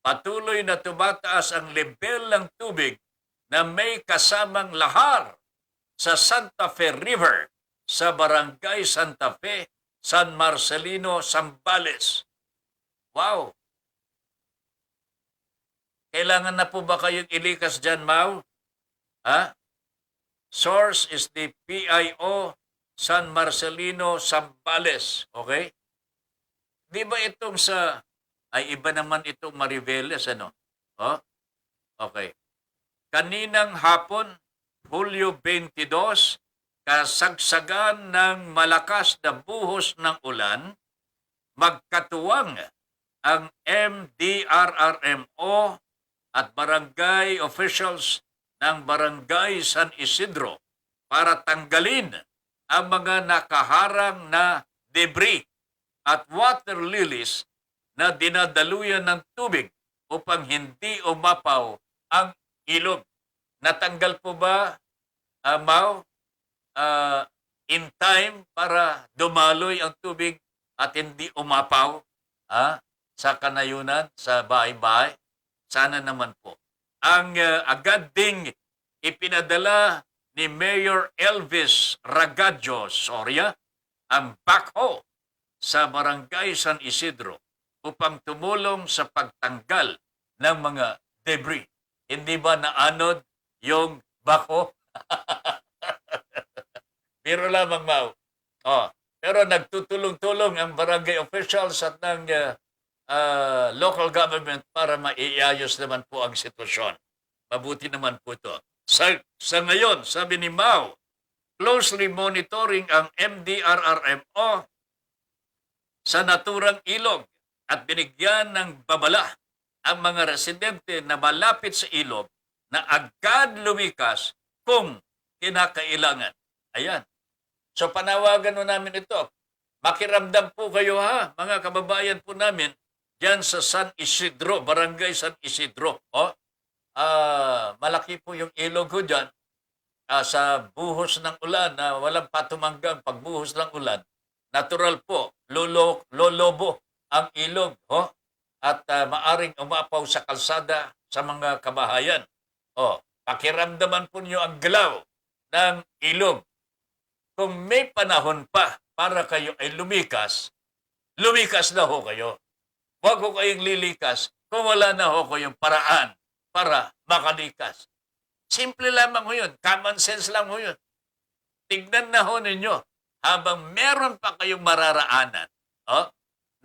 patuloy na tumataas ang level ng tubig na may kasamang lahar sa Santa Fe River sa Barangay Santa Fe, San Marcelino, Zambales. Wow! Kailangan na po ba kayong ilikas dyan, Mau? Source is the PIO San Marcelino, Zambales. Okay? Di ba itong iba naman itong Mariveles, ano? Okay. Kaninang hapon, Hulyo 22, kasagsagan ng malakas na buhos ng ulan, magkatuwang ang MDRRMO at barangay officials ng Barangay San Isidro para tanggalin ang mga nakaharang na debris at water lilies na dinadaluyan ng tubig upang hindi umapaw ang ilog. Natanggal po ba, Mau, in time para dumaloy ang tubig at hindi umapaw sa kanayunan, sa bahay-bahay? Sana naman po. Ang agad ding ipinadala ni Mayor Elvis Ragadio Soria ang backhoe sa Barangay San Isidro upang tumulong sa pagtanggal ng mga debris. Hindi ba naanod yung backhoe? Biro lamang, Mau. Pero nagtutulong-tulong ang barangay officials at ng local government para maiayos naman po ang sitwasyon. Mabuti naman po ito. Sa ngayon, sabi ni Mau, closely monitoring ang MDRRMO sa naturang ilog at binigyan ng babala ang mga residente na malapit sa ilog na agad lumikas kung kinakailangan. Ayan. So panawagan mo namin ito. Makiramdam po kayo mga kababayan po namin diyan sa San Isidro, Barangay San Isidro. Malaki po yung ilog ko diyan sa buhos ng ulan na walang patumanggang pagbuhos ng ulan. Natural po, lolobo ang ilog at maaring umapaw sa kalsada sa mga kabahayan. Pakiramdaman po niyo ang galaw ng ilog. Kung may panahon pa para kayo ay lumikas na ho kayo. Huwag ko kayong lilikas kung wala na ho kayong paraan para makalikas. Simple lamang ho yun. Common sense lang ho yun. Tignan na ho ninyo habang meron pa kayong mararaanan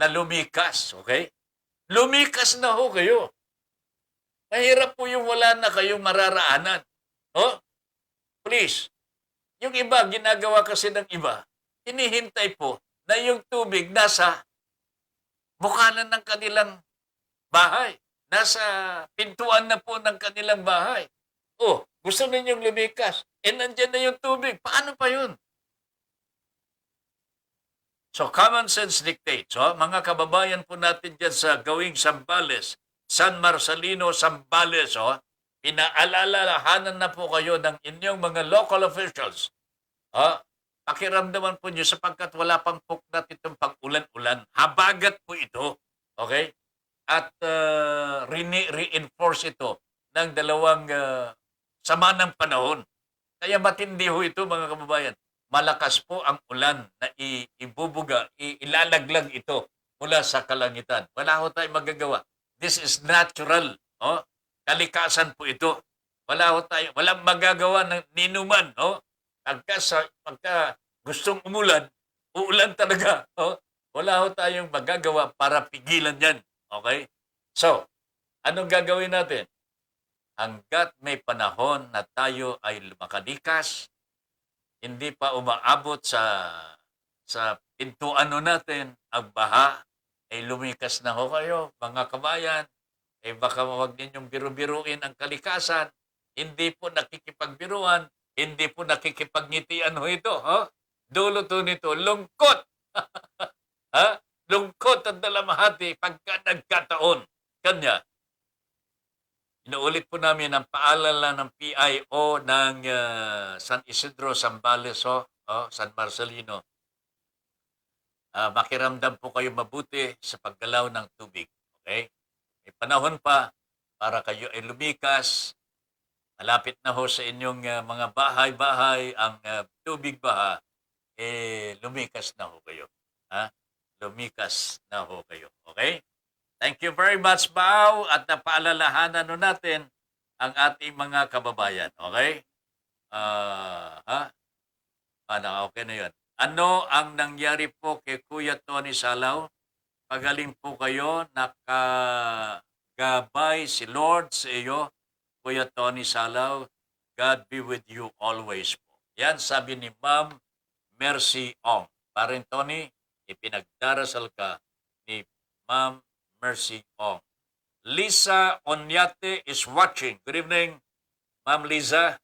na lumikas. Okay? Lumikas na ho kayo. Mahirap po yung wala na kayong mararaanan. Please. Yung iba, ginagawa kasi ng iba, hinihintay po na yung tubig nasa bukanan ng kanilang bahay. Nasa pintuan na po ng kanilang bahay. Gusto ninyong lumikas. Nandyan na yung tubig. Paano pa yun? So, common sense dictates. Mga kababayan po natin dyan sa gawing Zambales, San Marcelino, Zambales, pinaalalahanan na po kayo ng inyong mga local officials. Pakiramdaman po nyo sapagkat wala pang puknat itong pag-ulan-ulan. Habagat po ito. Okay? At reinforce ito ng dalawang sama ng panahon. Kaya matindi ho ito, mga kababayan. Malakas po ang ulan na ibubuga, ilalaglag ito mula sa kalangitan. Wala ho tayong magagawa. This is natural. Kalikasan po ito. Walang magagawa ng ninuman. Pagka gustong umulan, uulan talaga. Wala ho tayong magagawa para pigilan yan. Okay? So, anong gagawin natin? Hanggat may panahon na tayo ay makalikas, hindi pa umaabot sa pintuan natin ang baha, ay lumikas na ho kayo, mga kabayan. Baka wag ninyong biru-biruin ang kalikasan. Hindi po nakikipagbiruan, hindi po nakikipagngitian ho ito. Dulo to nito, lungkot. Lungkot at dalamhati pagka nagkataon. Kanya, inuulit po namin ang paalala ng PIO ng San Isidro, Zambales, San Marcelino. Makiramdam po kayo mabuti sa paggalaw ng tubig. Okay? May panahon pa para kayo ay lumikas. Malapit na ho sa inyong mga bahay-bahay ang tubig baha, lumikas na ho kayo. Lumikas na ho kayo. Okay? Thank you very much, Bao, at napaalalahanan natin ang ating mga kababayan. Okay? Okay na yun. Ano ang nangyari po kay Kuya Tony Salaw? Pagaling po kayo, nakagabay si Lord sa iyo, Kuya Tony Salaw. God be with you always po. Yan sabi ni Ma'am Mercy Ong. Paring Tony, ipinagdarasal ka Ma'am Mercy Ong. Lisa Onyate is watching. Good evening, Ma'am Liza.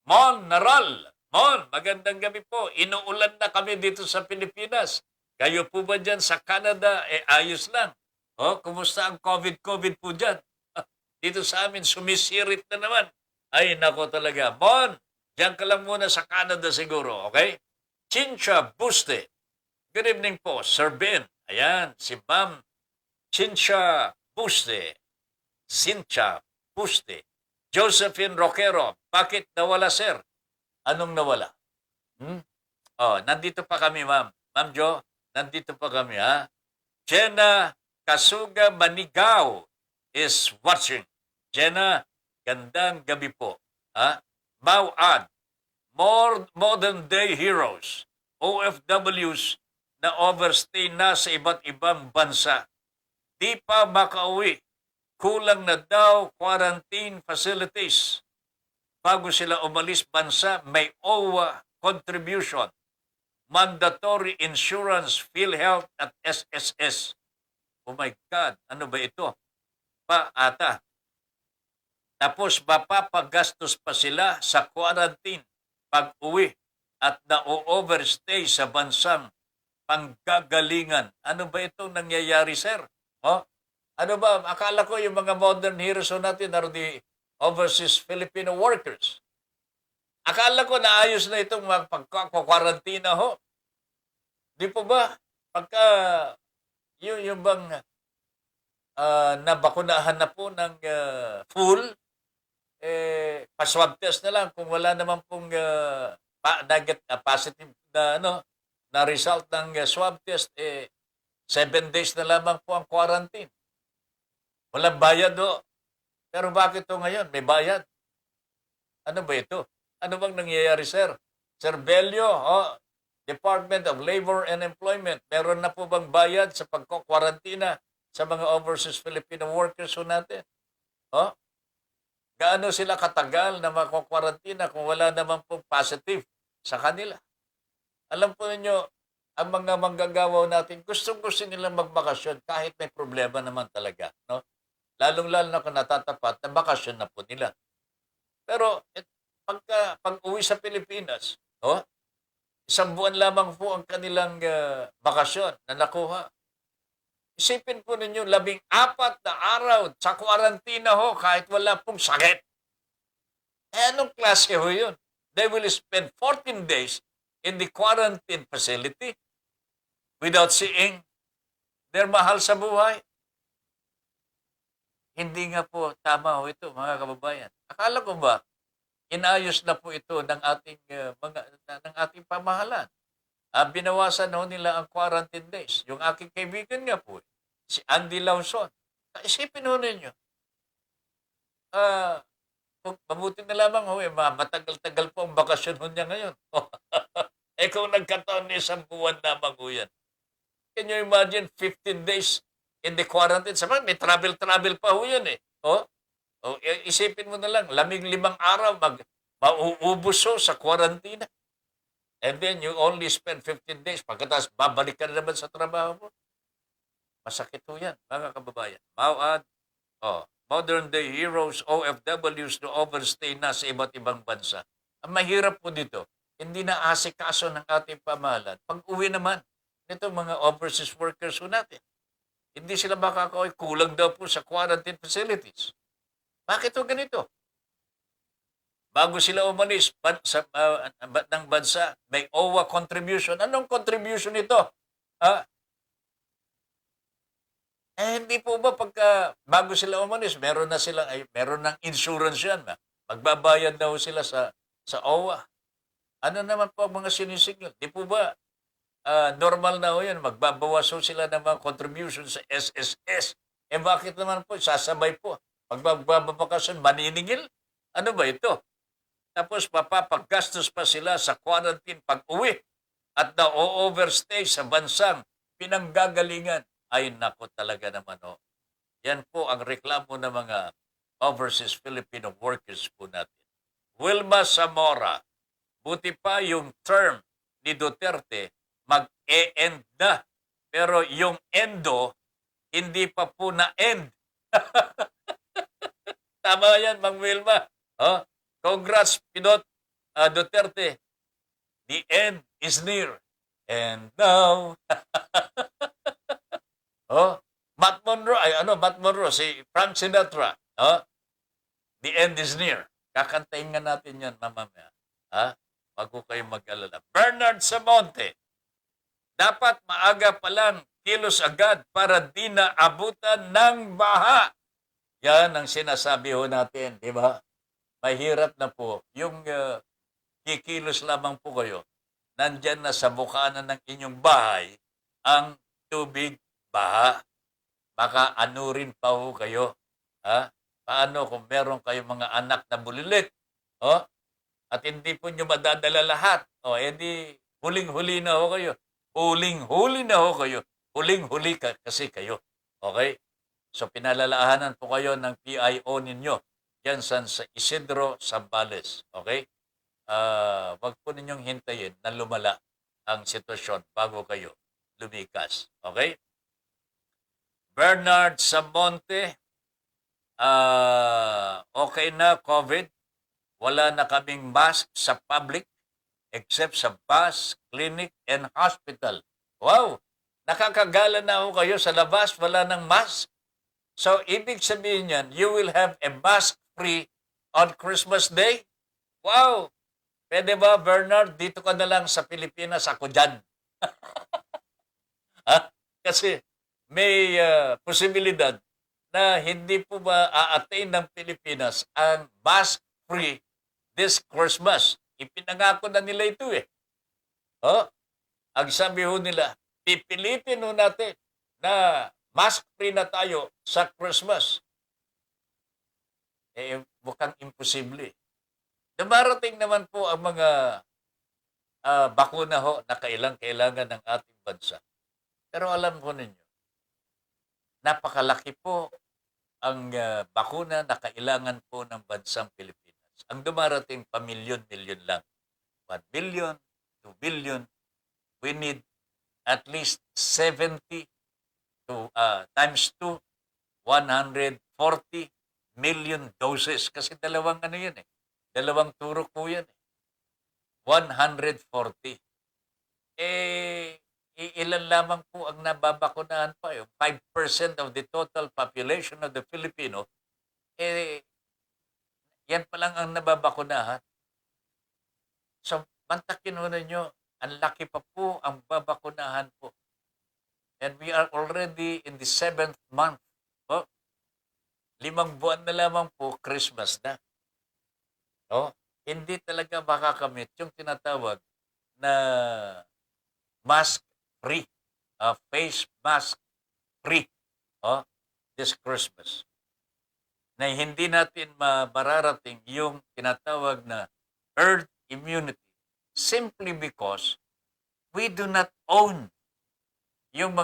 Mon Naral. Mon, magandang gabi po. Inuulan na kami dito sa Pilipinas. Kayo po ba dyan sa Canada? Ayos lang. Kumusta ang COVID po dyan? Dito sa amin, sumisirit na naman. Ay, nako talaga. Mon, dyan ka lang muna sa Canada siguro, okay? Chincha Buste. Good evening po, Sir Ben. Ayan, si Ma'am Chincha Buste. Cynthia Buste. Josephine Roquero. Bakit nawala, sir? Anong nawala? Nandito pa kami, ma'am. Ma'am Jo, nandito pa kami, ha? Jenna Kasuga Manigaw is watching. Jenna, gandang gabi po. Ha? Mauad, modern day heroes, OFWs na overstay na sa iba't ibang bansa. Di pa makauwi. Kulang na daw quarantine facilities. Bago sila umalis bansa, may OWA contribution. Mandatory insurance, PhilHealth at SSS. Oh my God, ano ba ito? Ata. Tapos mapapagastos pa sila sa quarantine pag-uwi at na-overstay sa bansang panggagalingan. Ano ba itong nangyayari, sir? Ano ba? Akala ko yung mga modern heroes natin are the overseas Filipino workers. Akala ko naayos na itong pagkakwarantina ho. Di po ba? Pagka yung bang nabakunahan na po ng full, pa-swab test na lang kung wala naman pong positive na result ng swab test, 7 days na lamang po ang quarantine. Walang bayad do. Pero bakit to ngayon? May bayad. Ano ba ito? Ano bang nangyayari, sir? Sir Belio, Department of Labor and Employment, meron na po bang bayad sa pagkukwarantina sa mga overseas Filipino workers natin? Gaano sila katagal na makukwarantina kung wala naman po positive sa kanila? Alam po ninyo, ang mga manggagawa natin, gusto nilang magbakasyon kahit may problema naman talaga. No? Lalong-lalo na kung natatapat na bakasyon na po nila. Pero pag-uwi sa Pilipinas, isang buwan lamang po ang kanilang bakasyon na nakuha. Isipin po ninyo, 14 na araw sa kwarantina kahit wala pong sakit. Anong klase yun? They will spend 14 days in the quarantine facility without seeing their mahal sa buhay. Hindi nga po tama ito, mga kababayan. Akala ko ba, inayos na po ito ng ating pamahalaan. Binawasan nila ang quarantine days. Yung aking kaibigan nga po, si Andy Lawson. Isipin ninyo. Mabuti na lamang matagal-tagal po ang bakasyon niya ngayon. Kung nagkataon na isang buwan lamang yan. Can you imagine 15 days in the quarantine? Sabi, may travel pa yun eh. Isipin mo na lang, 15 araw mauubos sa quarantine. And then you only spend 15 days. Pagkatapos babalik ka na naman sa trabaho mo. Masakit po yan, mga kababayan. Mauad, modern day heroes, OFWs to overstay na sa iba't ibang bansa. Ang mahirap po dito, hindi na asikaso ng ating pamahalaan. Pag-uwi naman, nito mga overseas workers natin. Hindi sila makakauwi, kulang daw po sa quarantine facilities. Bakit ito ganito? Bago sila umalis ng bansa, may OWA contribution. Anong contribution ito? Hindi po ba bago sila umalis, meron ng insurance yan. Magbabayad daw sila sa OWA. Ano naman po ang mga sinisignal? Di po ba normal na yan, magbabawas sila ng mga contribution sa SSS. Bakit naman po, sasabay po. Pag magbabakasyon, maniningil? Ano ba ito? Tapos mapapaggastos pa sila sa quarantine pag-uwi at na-overstay sa bansang pinanggagalingan. Ay, nako talaga naman. Yan po ang reklamo ng mga overseas Filipino workers po natin. Wilma Zamora, buti pa yung term ni Duterte mag-e-end na. Pero yung endo, hindi pa po na-end. Tama yan, Mang Wilma. Oh, congrats, Pinot Duterte. The end is near. And now, oh, Matt Monroe, si Frank Sinatra. Oh, the end is near. Kakantayin nga natin yan, mamamaya. Ha? Wag ko kayong mag-alala. Bernard Samonte, dapat maaga pa lang kilos agad para di na abutan ng baha. Yan ang sinasabi ho natin, di ba? Mahirap na po. Yung kikilos lamang po kayo, nandyan na sa bukana ng inyong bahay ang tubig baha. Baka anurin pa ho kayo. Ha? Paano kung meron kayong mga anak na bulilit? Oh? At hindi po nyo madadala lahat. O, edi huling-huli na ho kayo. Huling-huli na ho kayo. Huling-huli kasi kayo. Okay? So, pinalalaanan po kayo ng PIO ninyo. Yan sa Isidro Zambales. Okay? Wag po ninyong hintayin na lumala ang sitwasyon bago kayo lumikas. Okay? Bernard Samonte, okay na COVID. Wala na kaming mask sa public except sa bus, clinic, and hospital. Wow! Nakakagala na ho kayo sa labas, wala ng mask. So, ibig sabihin yan, you will have a mask-free on Christmas Day? Wow! Pwede ba, Bernard, dito ka na lang sa Pilipinas, ako dyan. Ha? Kasi may posibilidad na hindi po ba a-attain ng Pilipinas ang mask-free this Christmas. Ipinangako na nila ito eh. Oh, ang sabi ho nila, pipilitin ho natin na mask-free na tayo sa Christmas. Eh, mukhang imposible. Dumarating naman po ang mga bakuna ho na kailangan ng ating bansa. Pero alam po ninyo, napakalaki po ang bakuna na kailangan po ng bansang Pilipinas. Ang dumarating pa milyon-milyon lang. 1 billion, 2 billion. We need at least 70 to times 2, 140 million doses. Kasi dalawang ano yun eh. Dalawang turok po yan eh. 140. Ilan lamang po ang nababakunahan pa. Yung 5% of the total population of the Filipino, yan pa lang ang nababakunahan. So, mantakin ho ninyo, ang laki pa po ang babakunahan po. And we are already in the 7th month. Oh, 5 buwan na lamang po, Christmas na. Oh, hindi talaga makakamit yung tinatawag na mask-free, face mask-free this Christmas. Na hindi natin mararating yung tinatawag na herd immunity simply because we do not own yung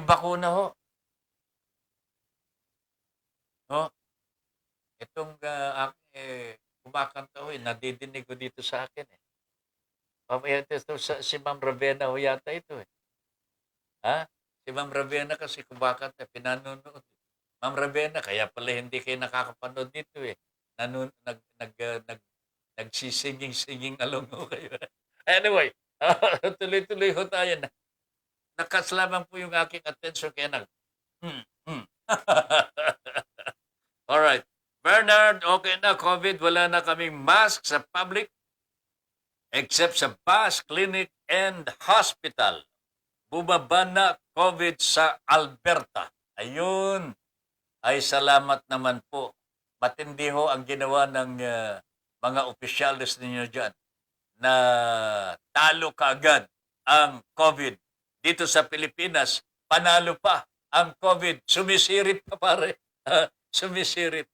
bakuna ho. Itong kumakanta ho, nadidinig ko dito sa akin eh. Si Ma'am Ravenna ho yata ito eh. Ha? Si Ma'am Ravenna kasi kumakanta, pinanonood. Ma'am Ravenna, kaya pala hindi kayo nakakapanood dito eh. Nagsisinging-singing along ho kayo. Anyway, tuloy-tuloy ho tayo na. Nakaslamang po yung aking attention kaya Alright. Bernard, okay na COVID. Wala na kaming mask sa public except sa bus, clinic, and hospital. Bumaba na COVID sa Alberta. Ayun. Ay salamat naman po. Matindi ho ang ginawa ng mga opisyalis ninyo dyan na talo kaagad ang COVID. Dito sa Pilipinas, panalo pa ang COVID. Sumisirit pa pare. Sumisirit.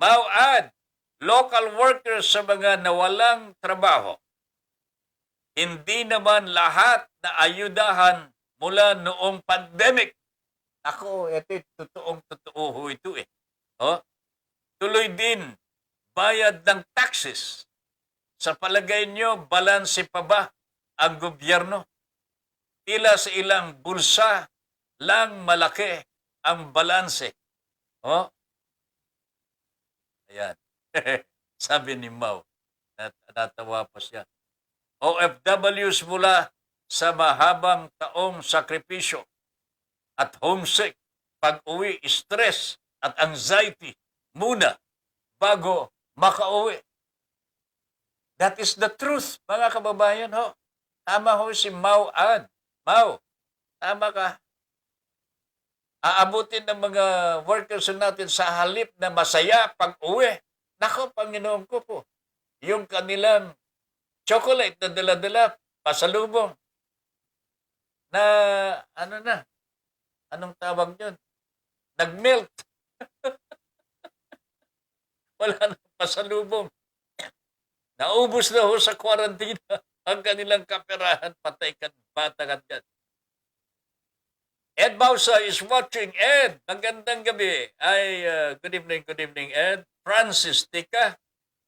Mauad, local workers sa mga nawalang trabaho. Hindi naman lahat na ayudahan mula noong pandemic. Ako, ito totoong-totoo ho ito eh. Tuloy din, bayad ng taxes. Sa palagay nyo, balanse pa ba ang gobyerno? tila sa ilang bulsa lang malaki ang balanse. Oh, ayan. Sabi ni Mau, natawa pa siya. OFWs mula sa mahabang taong sakripisyo at homesick, pag-uwi, stress at anxiety muna bago makauwi. That is the truth, mga kababayan. Ho. Tama ho si Mau An. Mau, tama ka. Aabutin ng mga workers natin sa halip na masaya pag-uwi. Nako, Panginoon ko po, yung kanilang chocolate na dala-dala, pasalubong, na anong tawag yun? Nag-melt. Wala nang pasalubong. Naubos na ho sa kwarantina ang kanilang kaperahan, patay ka, bata ka dyan. Ed Bausa is watching. Ed, magandang gabi. Good evening, Ed. Francis, tika,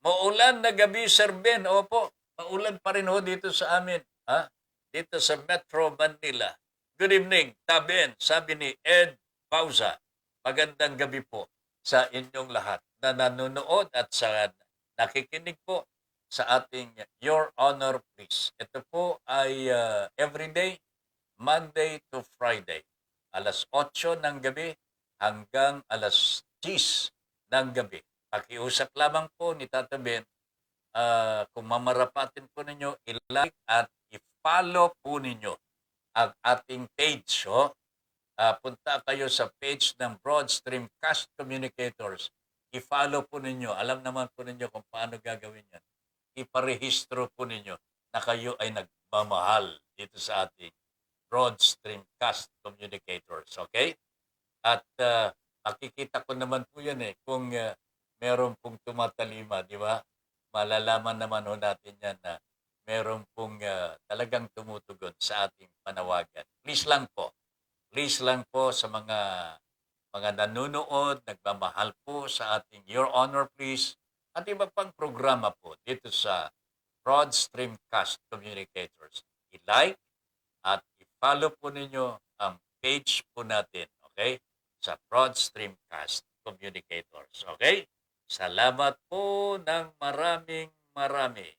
maulan na gabi, Sir Ben. Opo, maulan pa rin ho dito sa amin. Ha? Dito sa Metro Manila. Good evening, Taben, sabi ni Ed Bausa. Magandang gabi po sa inyong lahat na nanonood at sa nakikinig po sa ating Your Honor Please. Ito po ay everyday, Monday to Friday. Alas 8 ng gabi hanggang alas 10 ng gabi. Pakiusap lamang po ni Tata Ben, kung mamarapatin po ninyo, i-like at i-follow po ninyo ang ating page. Punta kayo sa page ng Broadstream Cast Communicators. I-follow po ninyo. Alam naman po ninyo kung paano gagawin yan. Iparehistro po ninyo na kayo ay nagmamahal dito sa ating Broadstream Cast Communicators. Okay? At makikita ko naman po yan kung meron pong tumatalima, di ba? Malalaman naman ho natin yan na meron pong talagang tumutugon sa ating panawagan. Please lang po sa mga nanonood, nagmamahal po sa ating Your Honor Please at iba pang programa po dito sa Broadstream Cast Communicators. I-like at i-follow po ninyo ang page po natin, okay? Sa Broadstream Cast Communicators, okay? Salamat po ng marami.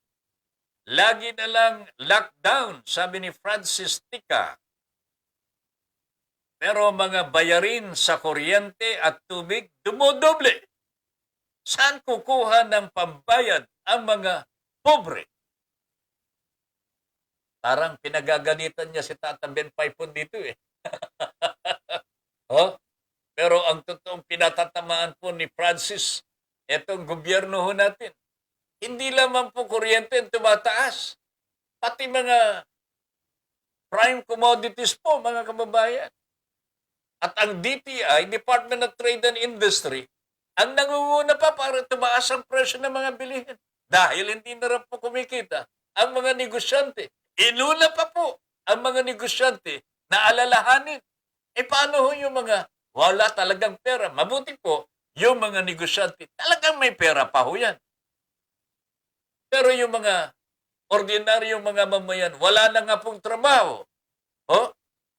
Lagi na lang lockdown, sabi ni Francis Tika. Pero mga bayarin sa kuryente at tubig dumodoble. Saan kukuha ng pambayad ang mga pobre? Parang pinagaganitan niya si Tata Ben Paipon dito Pero ang totoong pinatatamaan po ni Francis, etong gobyerno ho natin, hindi lamang po kuryente ang tumataas. Pati mga prime commodities po, mga kababayan. At ang DTI, Department of Trade and Industry, ang nangunguna pa para tumaas ang presyo ng mga bilihin. Dahil hindi na rin po kumikita ang mga negosyante. Inuna pa po ang mga negosyante na alalahanin. Paano ho yung mga wala talagang pera? Mabuti po, yung mga negosyante, talagang may pera pa ho yan. Pero yung mga ordinaryong mga mamayan, wala na nga pong trabaho.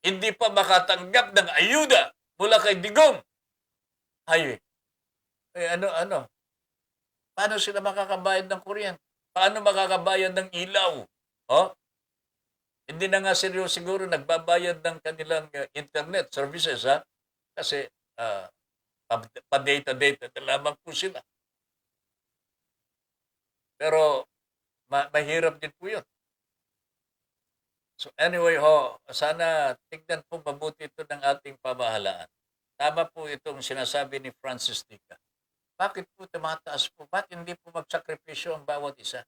Hindi pa makatanggap ng ayuda mula kay Digong. Ano? Paano sila makakabayad ng kuryente? Paano makakabayad ng ilaw? Hindi na nga siguro nagbabayad ng kanilang internet services, Kasi pa-data na lamang po sila. Pero mahirap din po yun. So anyway sana tignan po mabuti ito ng ating pamahalaan. Tama po itong sinasabi ni Francis Tica. Bakit po tumataas po? Bakit hindi po magsakripisyo ang bawat isa?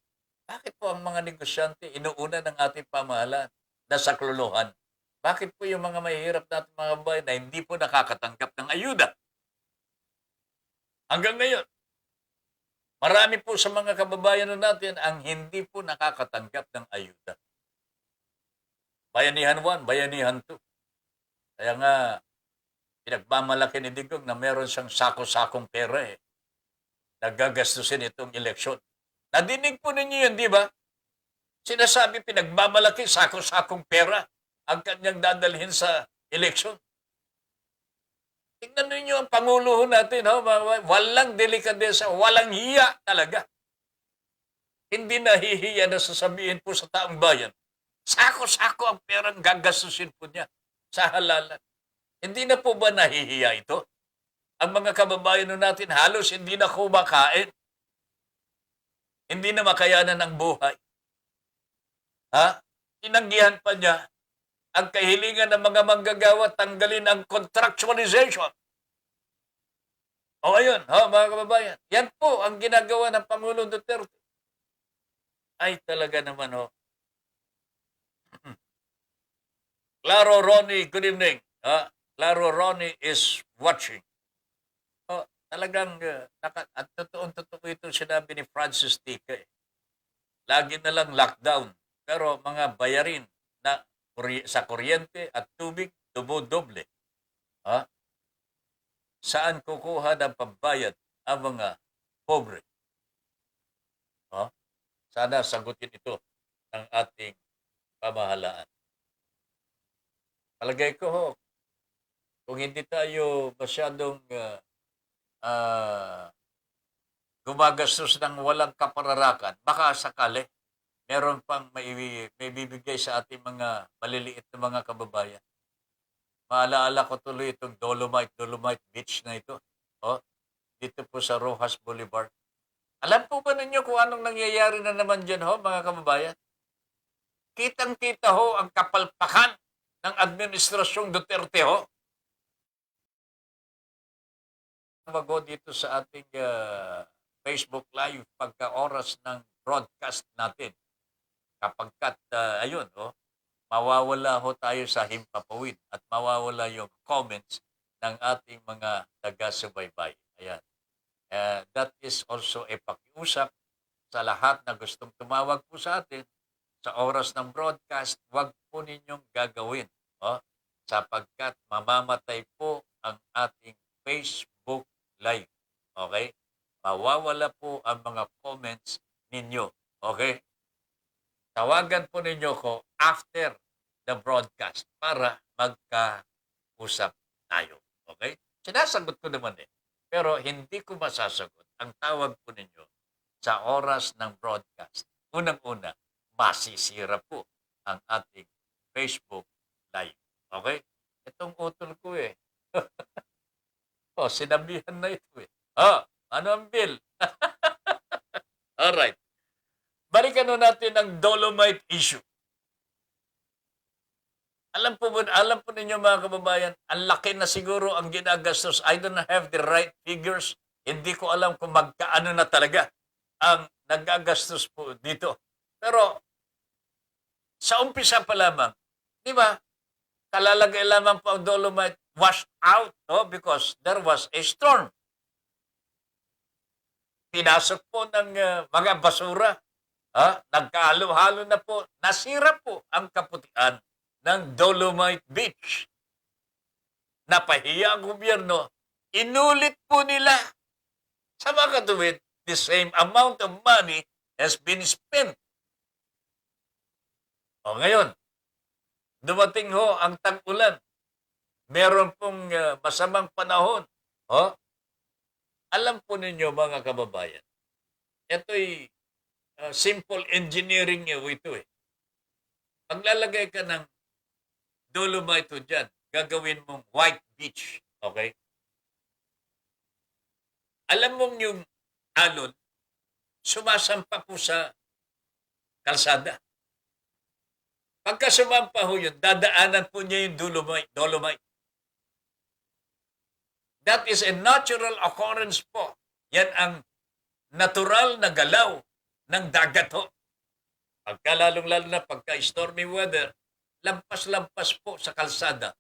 Bakit po ang mga negosyante inuuna ng ating pamahalaan na saklolohan? Bakit po yung mga mahihirap natin mga bayan na hindi po nakakatanggap ng ayuda? Hanggang ngayon, marami po sa mga kababayan natin ang hindi po nakakatanggap ng ayuda. Bayanihan 1, Bayanihan 2. Kaya nga, pinagmamalaki ni Digong na meron siyang sako-sakong pera Nagagastusin itong eleksyon. Nadinig po ninyo yun, di ba? Sinasabi pinagmamalaki, sako-sakong pera. ang kanyang dadalhin sa eleksyon. Tingnan ninyo ang Pangulo natin, ho? Walang delikadesa, walang hiya talaga. Hindi nahihiya na sasabihin po sa taong bayan, sako-sako ang perang gagastusin po niya sa halalan. Hindi na po ba nahihiya ito? Ang mga kababayan natin halos hindi na kumakain. Hindi na makayanan ang buhay. Ha? Tinanggihan pa niya ang kahilingan ng mga manggagawa tanggalin ang contractualization. O ayun, mga kababayan, yan po ang ginagawa ng Pangulong Duterte. Ay talaga naman, Claro Ronnie, good evening. Claro Ronnie is watching. Talagang, at totoo ito sinabi ni Francis Tika. Lagi na lang lockdown. Pero mga bayarin na sa kuryente at tubig, dubo-doble. Saan kukuha ng pambayad ang mga pobre? Sana sagutin ito ng ating pamahalaan. Palagay ko, kung hindi tayo masyadong gumagastos ng walang kapararakan, baka sakali meron pang may bibigay sa ating mga maliliit na mga kababayan. Maalaala ko tuloy itong Dolomite Beach na ito. Dito po sa Rojas Boulevard. Alam po ba ninyo kung anong nangyayari na naman dyan, mga kababayan? Kitang-kita ang kapalpakan ng administrasyong Duterte, Mago dito sa ating Facebook Live pagka oras ng broadcast natin. Kapagkat, mawawala tayo sa himpapawid at mawawala yung comments ng ating mga taga-subaybay. Ayan. That is also a pakiusap sa lahat na gustong tumawag po sa atin sa oras ng broadcast, huwag po ninyong gagawin. Sapagkat mamamatay po ang ating Facebook Live. Okay? Mawawala po ang mga comments ninyo. Okay? Tawagan po ninyo ko after the broadcast para magkausap tayo. Okay? Sinasagot ko naman Pero hindi ko masasagot ang tawag po ninyo sa oras ng broadcast. Unang-una, masisira po ang ating Facebook Live. Okay? Itong utol ko sinabihan na ito ano ang bill? Alright. Balikan natin ang Dolomite issue. Alam po ninyo mga kababayan, ang laki na siguro ang ginagastos. I don't have the right figures. Hindi ko alam kung magkaano na talaga ang nagagastos po dito. Pero sa umpisa pa lamang, di ba, kalalagay lamang po ang Dolomite washed out because there was a storm. Pinasok po ng mga basura. Nagkahalo-halo na po. Nasira po ang kaputian ng Dolomite Beach. Napahiya ang gobyerno, inulit po nila. Sa mga katuwid, the same amount of money has been spent. Ngayon, dumating ang tag-ulan. Meron pong masamang panahon. Alam po ninyo mga kababayan, ito'y simple engineering ito Paglalagay ka ng Dolomite dyan, gagawin mong white beach. Okay? Alam mong yung alon, sumasampa po sa kalsada. Pagka sumampa yun, dadaanan po niya yung Dolomite. That is a natural occurrence po. Yan ang natural na galaw ng dagat Pagka lalong-lalo na pagka stormy weather, lampas-lampas po sa kalsada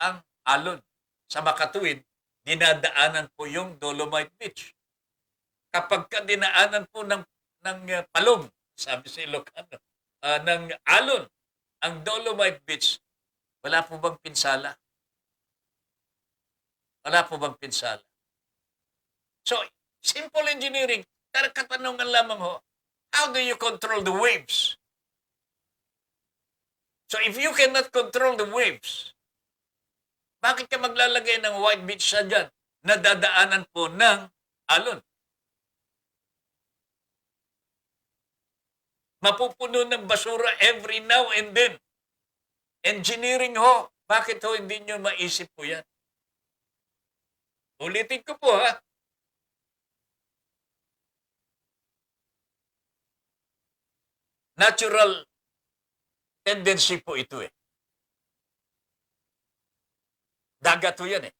ang alon. Sa makatuwid, dinadaanan po yung Dolomite Beach. Kapag dinaanan po ng palong, sabi sa Ilocano, ng alon, ang Dolomite Beach, wala po bang pinsala? Wala po bang pinsala? So, simple engineering. Katanungan lamang how do you control the waves? So if you cannot control the waves, bakit ka maglalagay ng white beach sa dyan? Nadadaanan po ng alon. Mapupuno ng basura every now and then. Engineering ho. Bakit ho hindi nyo maisip po yan? Ulitin ko po ha. Natural tendency po ito eh. Dagat ho yan eh.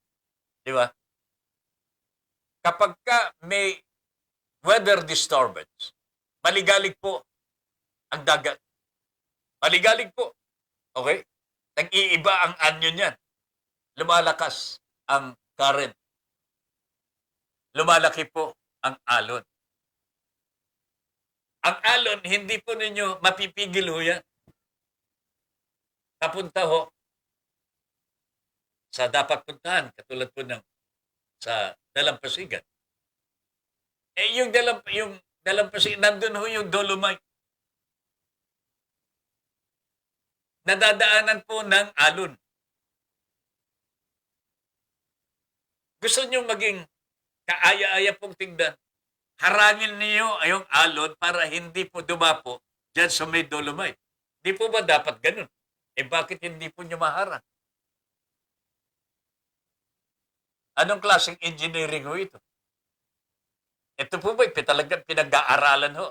Di ba? Kapag ka may weather disturbance, maligalig po ang dagat. Maligalig po. Okay? Nag-iiba ang anyo niyan. Lumalakas ang current. Lumalaki po ang alon. Ang alon, hindi po ninyo mapipigil ho yan. Kapunta ho sa dapat puntahan, katulad po ng sa Dalampasigan. Yung Dalampasigan, nandun ho yung Dolomite. Nadadaanan po ng alon. Gusto nyo maging kaaya-aya pong tingnan, harangin niyo yung alon para hindi po dumapo dyan sa may Dolomite. Di po ba dapat ganun? Bakit hindi po nyo maharang? Anong klaseng engineering ho ito? Ito po ba talagang pinag-aaralan ho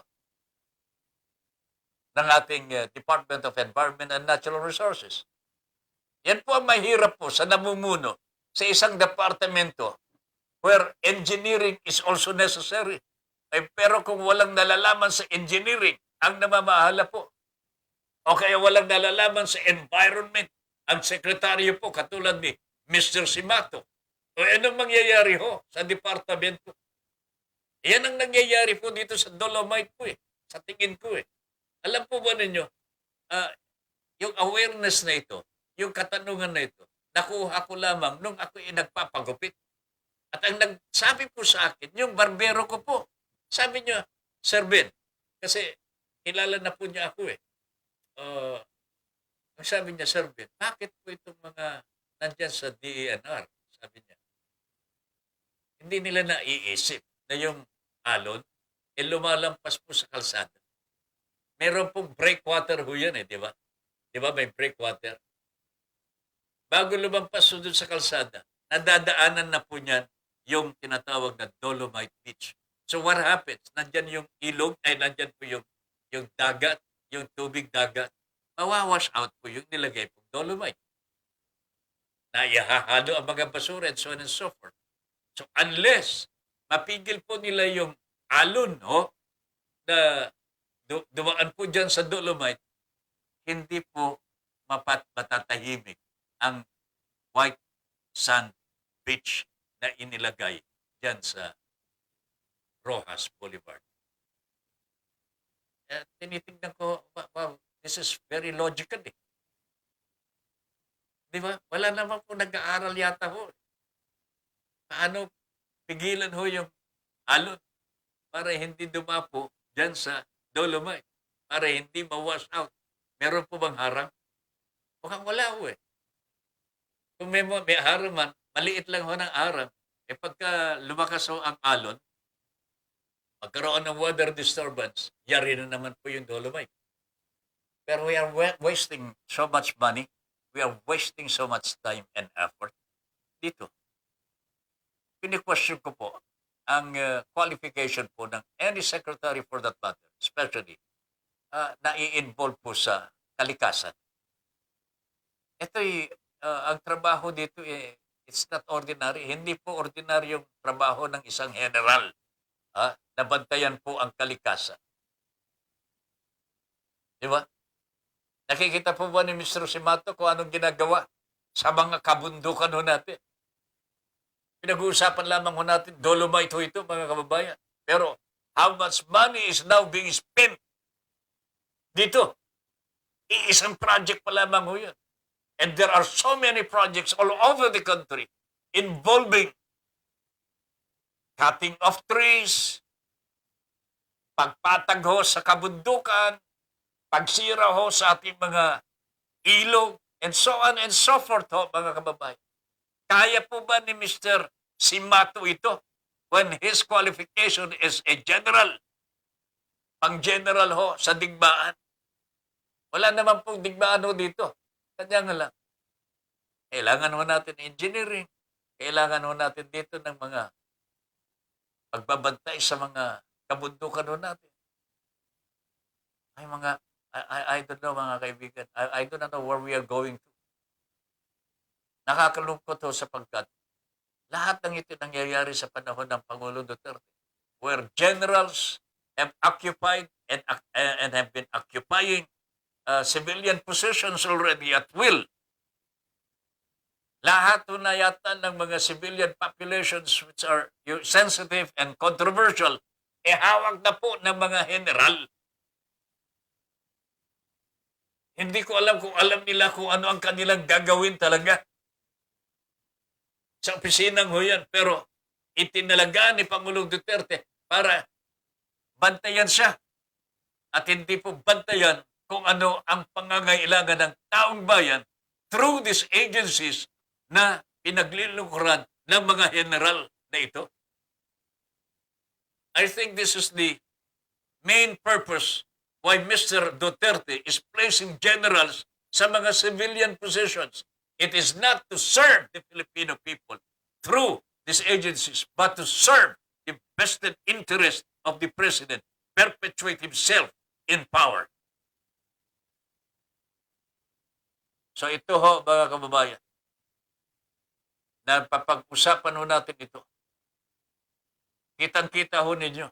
ng ating Department of Environment and Natural Resources? Yan po ang mahirap po sa namumuno sa isang departamento where engineering is also necessary. Pero kung walang nalalaman sa engineering, ang namamahala po. O kaya walang nalalaman sa environment, ang sekretaryo po, katulad ni Mr. Simato. O anong mangyayari ho sa departamento? Yan ang nangyayari po dito sa Dolomite po eh. Sa tingin ko eh. Alam po ba ninyo, yung awareness na ito, yung katanungan na ito, nakuha ko lamang nung ako nagpapagupit. At ang nagsabi po sa akin, yung barbero ko po, sabi niya, Sir Ben, kasi kilala na po niya ako eh. Ang sabi niya, Sir Ben, bakit po itong mga nandyan sa DENR? Sabi niya, hindi nila naiisip na yung alon, lumalampas po sa kalsada. Meron pong breakwater ho yan eh, di ba? Di ba may breakwater? Bago lumampas po dun sa kalsada, nadadaanan na po niyan yung tinatawag na Dolomite Beach. So what happens? Nandyan yung ilog, nandyan po yung dagat, yung tubig dagat. Mawawash out po yung nilagay pong Dolomite. Naihahalo ang mga basura and so on and so forth. So unless mapigil po nila yung alon, na dumaan po dyan sa Dolomite, hindi po matatahimik ang white sand beach na inilagay dyan sa Rojas Boulevard. Tinitingnan ko, wow, this is very logical eh. Di ba? Wala naman po nag-aaral yata ho. Paano pigilan ho yung alon para hindi dumapo dyan sa Dolomite, para hindi ma-wash out. Meron po bang harang? Mukhang wala ho eh. Kung may harang man, maliit lang ho ng harang, pagka lumakas ho ang alon, magkaroon ng weather disturbance, yari na naman po yung Dolomite. Pero we are wasting so much money, we are wasting so much time and effort dito. Pini-question ko po ang qualification po ng any secretary for that matter, especially na i-involve po sa kalikasan. Ito'y, ang trabaho dito, it's not ordinary. Hindi po ordinaryong trabaho ng isang general. Nabantayan po ang kalikasan. Di ba? Nakikita po ba ni Mr. Simato kung anong ginagawa sa mga kabundukan ho natin? Pinag-uusapan lamang ho natin, Dolomite ho ito, mga kababayan. Pero how much money is now being spent dito? Iisang project pa lamang ho yan. And there are so many projects all over the country involving cutting of trees, pagpatag ho sa kabundukan, pagsira ho sa ating mga ilog, and so on and so forth ho, mga kababayan. Kaya po ba ni Mr. Simato ito when his qualification is a general, pang-general ho sa digmaan? Wala naman pong digmaan ho dito. Kanya nga lang. Kailangan ho natin engineering. Kailangan ho natin dito ng mga pagbabantay sa mga kabundukan ho natin. Ay mga, I don't know mga kaibigan. I do not know where we are going to. Nakakalungkot ho sapagkat lahat ng ito nangyayari sa panahon ng Pangulong Duterte where generals have occupied and have been occupying civilian positions already at will. Lahat na yata ng mga civilian populations which are sensitive and controversial, hawak na po ng mga general. Hindi ko alam kung alam nila kung ano ang kanilang gagawin talaga. Sa opisinang ho yan, pero itinalagaan ni Pangulong Duterte para bantayan siya. At hindi po bantayan kung ano ang pangangailangan ng taong bayan through these agencies na pinaglilingkuran ng mga general na ito. I think this is the main purpose why Mr. Duterte is placing generals sa mga civilian positions. It is not to serve the Filipino people through these agencies, but to serve the vested interest of the President, perpetuate himself in power. So ito ho, mga kababayan, na papag-usapan ho natin ito. Kitang-kita ho ninyo.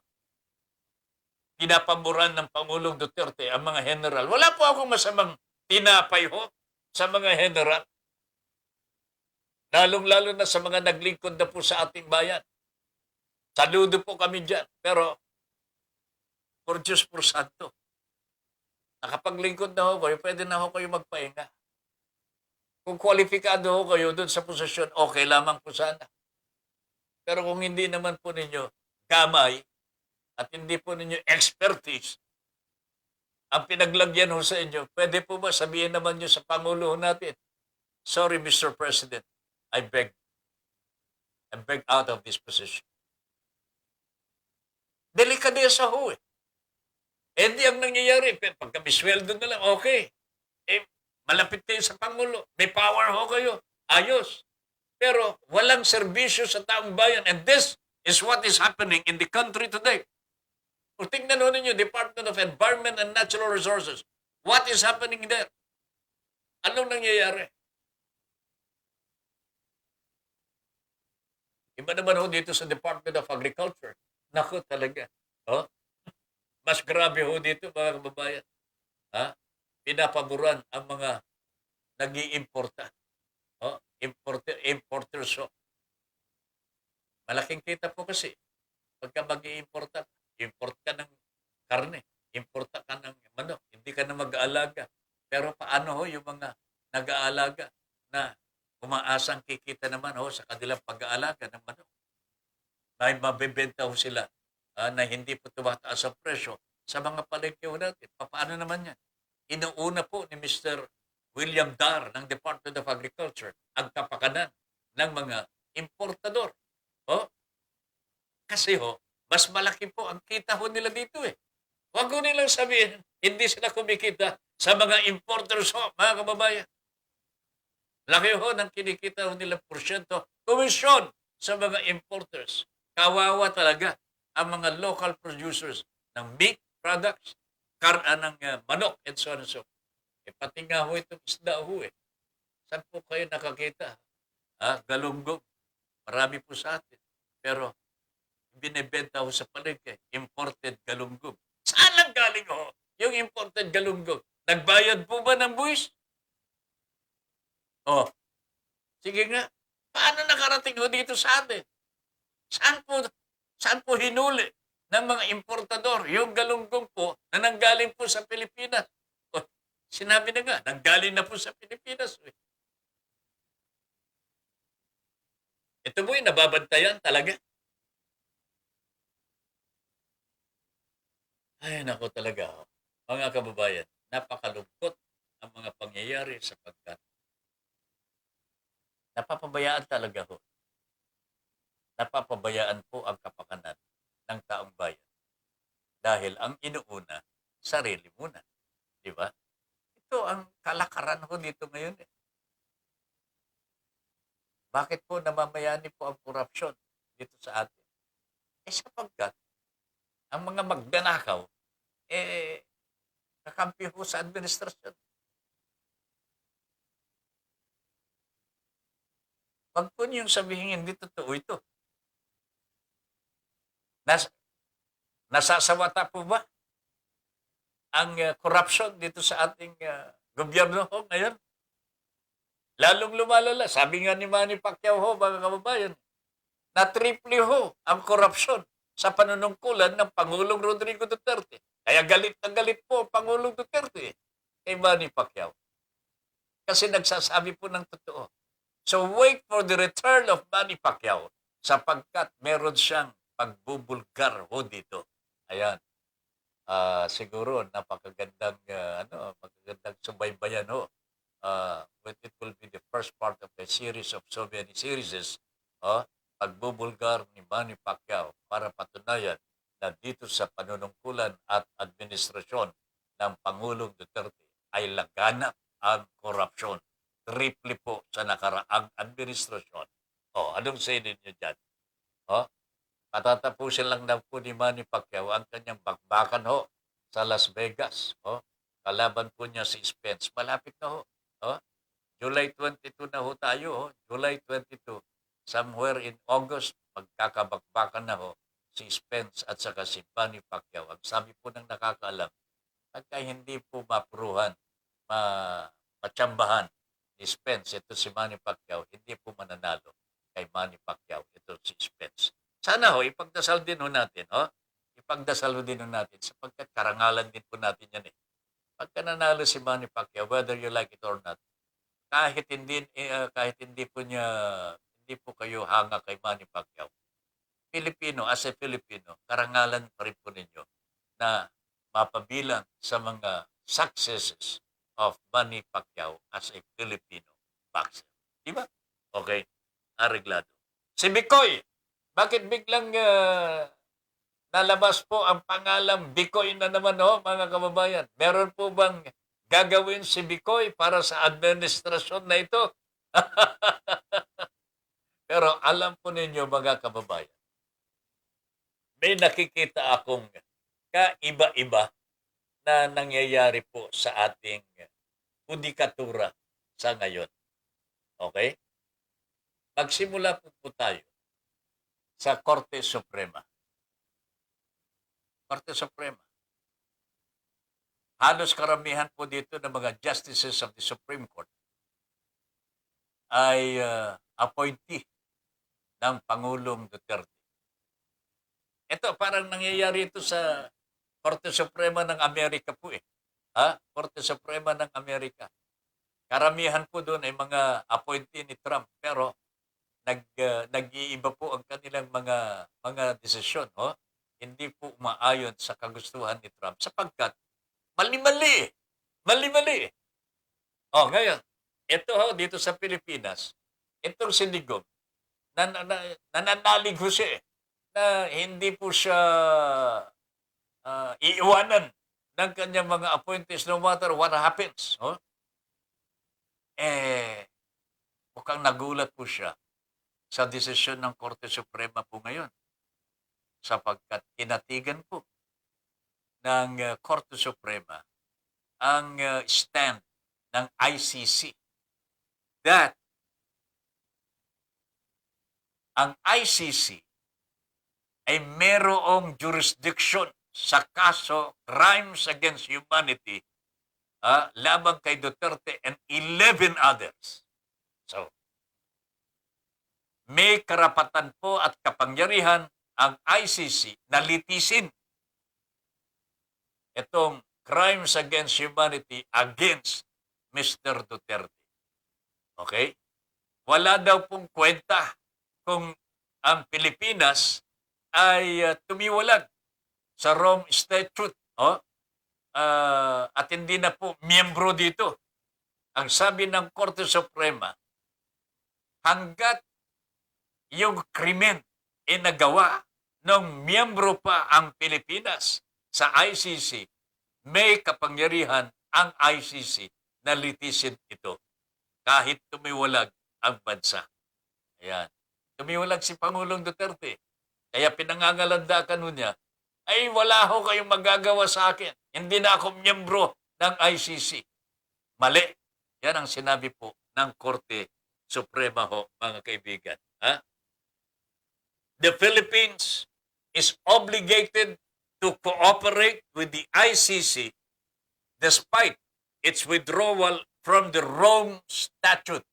Pinapaboran ng Pangulong Duterte ang mga general. Wala po akong masamang tinapay ho sa mga general. Lalong-lalo na sa mga naglingkod na po sa ating bayan. Saludo po kami dyan. Pero, por Diyos por Santo, nakapaglingkod na ho kayo, pwede na ho kayo magpahinga. Kung kwalipikado ho kayo doon sa posisyon, okay lamang po sana. Pero kung hindi naman po ninyo gamay at hindi po ninyo expertise ang pinaglagyan ho sa inyo, pwede po ba sabihin naman nyo sa Pangulo natin, sorry Mr. President, I beg out of this position. Delikadesa ho eh. Hindi ang nangyayari. Pagka may sweldo na lang, okay. Malapit kayo sa Pangulo. May power ho kayo. Ayos. Pero walang serbisyo sa taong bayan. And this is what is happening in the country today. Kung tingnan ho ninyo, Department of Environment and Natural Resources. What is happening there? Anong nangyayari? Iba naman ho dito sa Department of Agriculture. Naku talaga. Oh? Mas grabe ho dito mga kababayan. Ha? Pinapaboran ang mga nag-iimporta. Oh? Importers ho. Malaking kita po kasi. Pagka mag-iimporta, import ka ng karne. Importa ka ng manok. Hindi ka na mag-aalaga. Pero paano ho yung mga nag-aalaga na umaasang kikita naman ho sa kanilang pag-aalaga ng manok. May mabibenta ho sila na hindi po tumataas ang presyo sa mga palengke ho natin. Paano naman yan? Inuuna po ni Mr. William Dar ng Department of Agriculture ang kapakanan ng mga importador. Oh? Kasi ho, mas malaki po ang kita ho nila dito eh. Huwag ko nilang sabihin, hindi sila kumikita sa mga importers ho, mga kababayan. Laki ho ng kinikita ho nilang porsyento, komisyon sa mga importers. Kawawa talaga ang mga local producers ng meat products, ng manok, and so on and so. Pati nga ho itong isda ho eh. Saan po kayo nakakita? Galunggong. Marami po sa atin. Pero binibenta ho sa palengke, imported galunggong. Saan lang galing ho yung imported galunggong? Nagbayad po ba ng buwis? Oh, sige nga. Paano nakarating ho dito sa atin? Saan po hinuli ng mga importador yung galunggong po na nanggaling po sa Pilipinas? Oh, sinabi na nga, nanggaling na po sa Pilipinas. Ito po yung nababantayan talaga. Ay, nako talaga. Mga kababayan, napakalungkot ang mga pangyayari sapagkat napapabayaan talaga ho. Napapabayaan po ang kapakanan ng taong bayan. Dahil ang inuuna, sarili muna. Di ba? Ito ang kalakaran ho dito ngayon. Eh. Bakit po namamayani po ang korupsyon dito sa atin? Sapagkat ang mga magnanakaw, kakampi ho sa administrasyon. Wag po niyong sabihin hindi totoo ito. Nasasawata po ba ang corruption dito sa ating gobyerno ho ngayon? Lalong lumalala. Sabi nga ni Manny Pacquiao ho, mga kababayan, na triple ho ang corruption sa panunungkulan ng Pangulong Rodrigo Duterte. Kaya galit na galit po Pangulong Duterte kay Manny Pacquiao. Kasi nagsasabi po ng totoo. So wait for the return of Manny Pacquiao sapagkat meron siyang pagbubulgar ho dito. Ayan. Siguro napakagandang magagandang subaybayan ho. But it will be the first part of a series of so many series. Pagbubulgar ni Manny Pacquiao para patunayan na dito sa panunungkulan at administrasyon ng Pangulong Duterte ay laganap ang korupsyon. Triple po sa nakaraang administrasyon. Anong say ninyo dyan? Patatapusin lang daw po ni Manny Pacquiao ang kanyang bakbakan ho sa Las Vegas. Kalaban po niya si Spence. Malapit na ho. July 22 na ho tayo. July 22. Somewhere in August, magkakabakbakan na ho si Spence at saka si Manny Pacquiao. Ang sabi po ng nakakaalam, pagka hindi po mapuruhan, matsambahan ni Spence, ito si Manny Pacquiao, hindi po mananalo kay Manny Pacquiao, ito si Spence. Sana ho, ipagdasal din ho natin, ipagdasal ho din ho natin sapagkat karangalan din po natin yan eh. Pagka nanalo si Manny Pacquiao, whether you like it or not, kahit hindi po kayo hanga kay Manny Pacquiao, Filipino, as a Filipino, karangalan pa rin po ninyo na mapabilang sa mga successes of Manny Pacquiao as a Filipino boxer. Di ba? Okay. Areglado. Si Bikoy, bakit biglang nalabas po ang pangalang Bikoy na naman mga kababayan? Meron po bang gagawin si Bikoy para sa administrasyon na ito? Pero alam po ninyo mga kababayan, may nakikita akong kaiba-iba na nangyayari po sa ating judikatura sa ngayon. Okay? Magsimula po tayo sa Korte Suprema. Korte Suprema. Halos karamihan po dito ng mga justices of the Supreme Court ay appointee ng Pangulong Duterte. Ito, parang nangyayari ito sa Korte Suprema ng Amerika po eh. Korte Suprema ng Amerika. Karamihan po doon ay mga appointee ni Trump pero nag-iiba po ang kanilang mga desisyon. Hindi po umaayon sa kagustuhan ni Trump sapagkat mali-mali. Mali-mali. Ngayon, ito dito sa Pilipinas, itong sinigog, nananalig ho siya na hindi po siya iiwanan ng kanyang mga appointees no matter what happens. Mukhang nagulat po siya sa desisyon ng Korte Suprema po ngayon sapagkat kinatigan po ng Korte Suprema ang stand ng ICC that ang ICC ay merong jurisdiction sa kaso crimes against humanity labang kay Duterte and 11 others. So, may karapatan po at kapangyarihan ang ICC na litisin itong crimes against humanity against Mr. Duterte. Okay? Wala daw pong kwenta kung ang Pilipinas ay tumiwalag sa Rome Statute at hindi na po miyembro dito ang sabi ng Korte Suprema, hanggat yung krimen ay nagawa ng miyembro pa ang Pilipinas sa ICC, may kapangyarihan ang ICC na litisin ito kahit tumiwalag ang bansa. Ayan. Tumiwalag si Pangulong Duterte. Kaya pinangangalandakan niya, ay wala ho kayong magagawa sa akin. Hindi na ako miyembro ng ICC. Mali. Yan ang sinabi po ng Korte Suprema ho, mga kaibigan. Ha? The Philippines is obligated to cooperate with the ICC despite its withdrawal from the Rome Statute.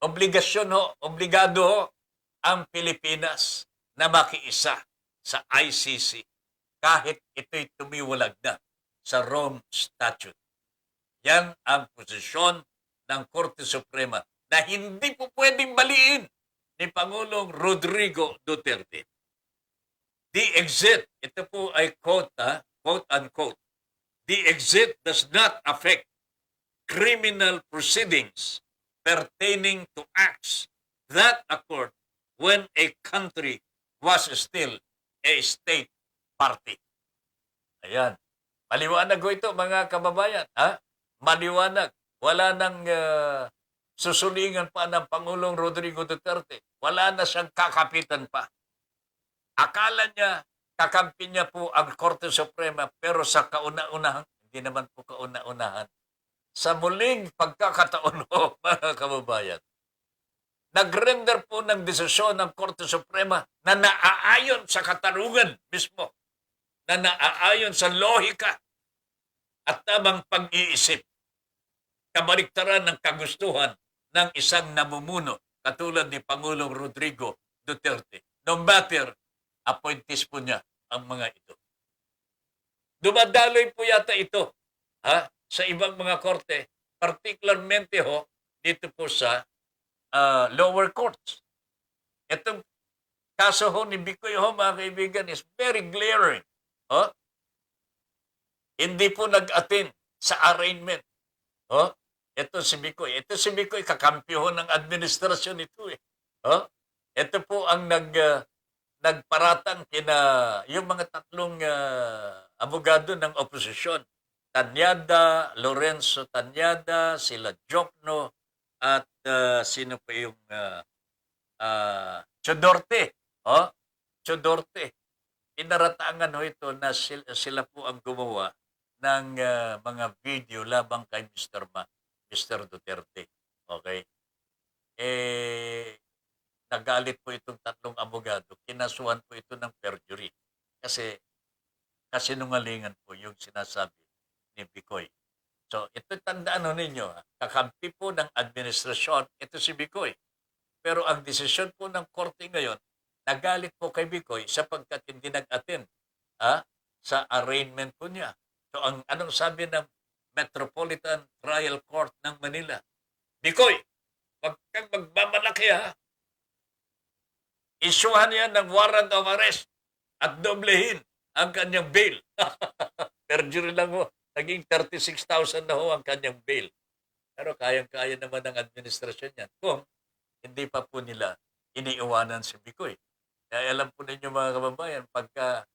Obligasyon ho, obligado ho ang Pilipinas na makiisa sa ICC kahit ito'y tumiwalag na sa Rome Statute. Yan ang posisyon ng Korte Suprema na hindi po pwedeng baliin ni Pangulong Rodrigo Duterte. The exit, ito po ay quote, quote unquote, the exit does not affect criminal proceedings pertaining to acts that occurred when a country was still a state party. Ayan. Maliwanag ko ito, mga kababayan. Ha? Maliwanag. Wala nang susulingan pa ng Pangulong Rodrigo Duterte. Wala na siyang kakapitan pa. Akala niya, kakampi niya po ang Korte Suprema, pero sa kauna-unahan, hindi naman po kauna-unahan, sa muling pagkakataon ho, mga kababayan, nag-render po ng desisyon ng Korte Suprema na naaayon sa katarungan mismo, na naaayon sa lohika at tamang pag-iisip, kabaliktaran ng kagustuhan ng isang namumuno katulad ni Pangulong Rodrigo Duterte. No matter, appointees po niya ang mga ito. Dumadaloy po yata ito sa ibang mga korte, particularmente ho dito po sa lower courts. Itong kaso ho ni Bicoy ho, mga kaibigan, is very glaring. Hindi po nag-attend sa arraignment. Ito si Bicoy. Ito si Bicoy, kakampi ho ng administrasyon ito eh. Ito po ang nagparatang kina yung mga tatlong abogado ng oposisyon. Tanyada, Lorenzo Tanyada, sila Jokno, at sino pa yung Chodorte. Chodorte. Inaratangan ho ito na sila po ang gumawa ng mga video labang kay Mr. Duterte. Okay? Nagalit po itong tatlong abogado. Kinasuhan po ito ng perjury. Kasi kasinungalingan po yung sinasabi ni Bicoy. So, ito tandaan ho ninyo. Kakampi po ng administrasyon, ito si Bicoy. Pero ang desisyon po ng korte ngayon, nagalit po kay Bicoy sapagkat hindi nag-attend sa arraignment po niya. So, anong sabi ng Metropolitan Trial Court ng Manila? Bicoy, wag kang magmamalaki Isyuhan yan ng warrant of arrest at doblehin ang kanyang bail. Perjury lang ho. Naging 36,000 na ho ang kanyang bail. Pero kayang-kaya naman ng administrasyon yan kung hindi pa po nila iniiwanan si Bicoy. Kaya alam po ninyo, mga kababayan, pagka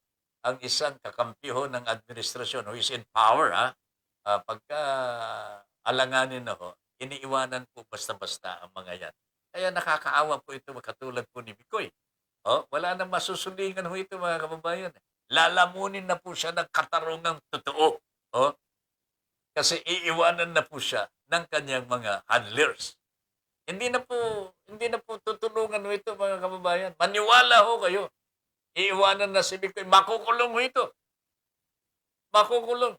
ang isang kakampi ho ng administrasyon who is in power, pagka alanganin na ho, iniiwanan po basta-basta ang mga yan. Kaya nakakaawa po ito, katulad po ni Bicoy. Wala nang masusulingan ho ito, mga kababayan. Lalamunin na po siya ng katarungang totoo. Kasi iiwanan na po siya ng kanyang mga handlers. Hindi na po tutulungan ho ito, mga kababayan. Maniwala ho kayo. Iiwanan na si Bicoy. Makukulong ho ito. Makukulong.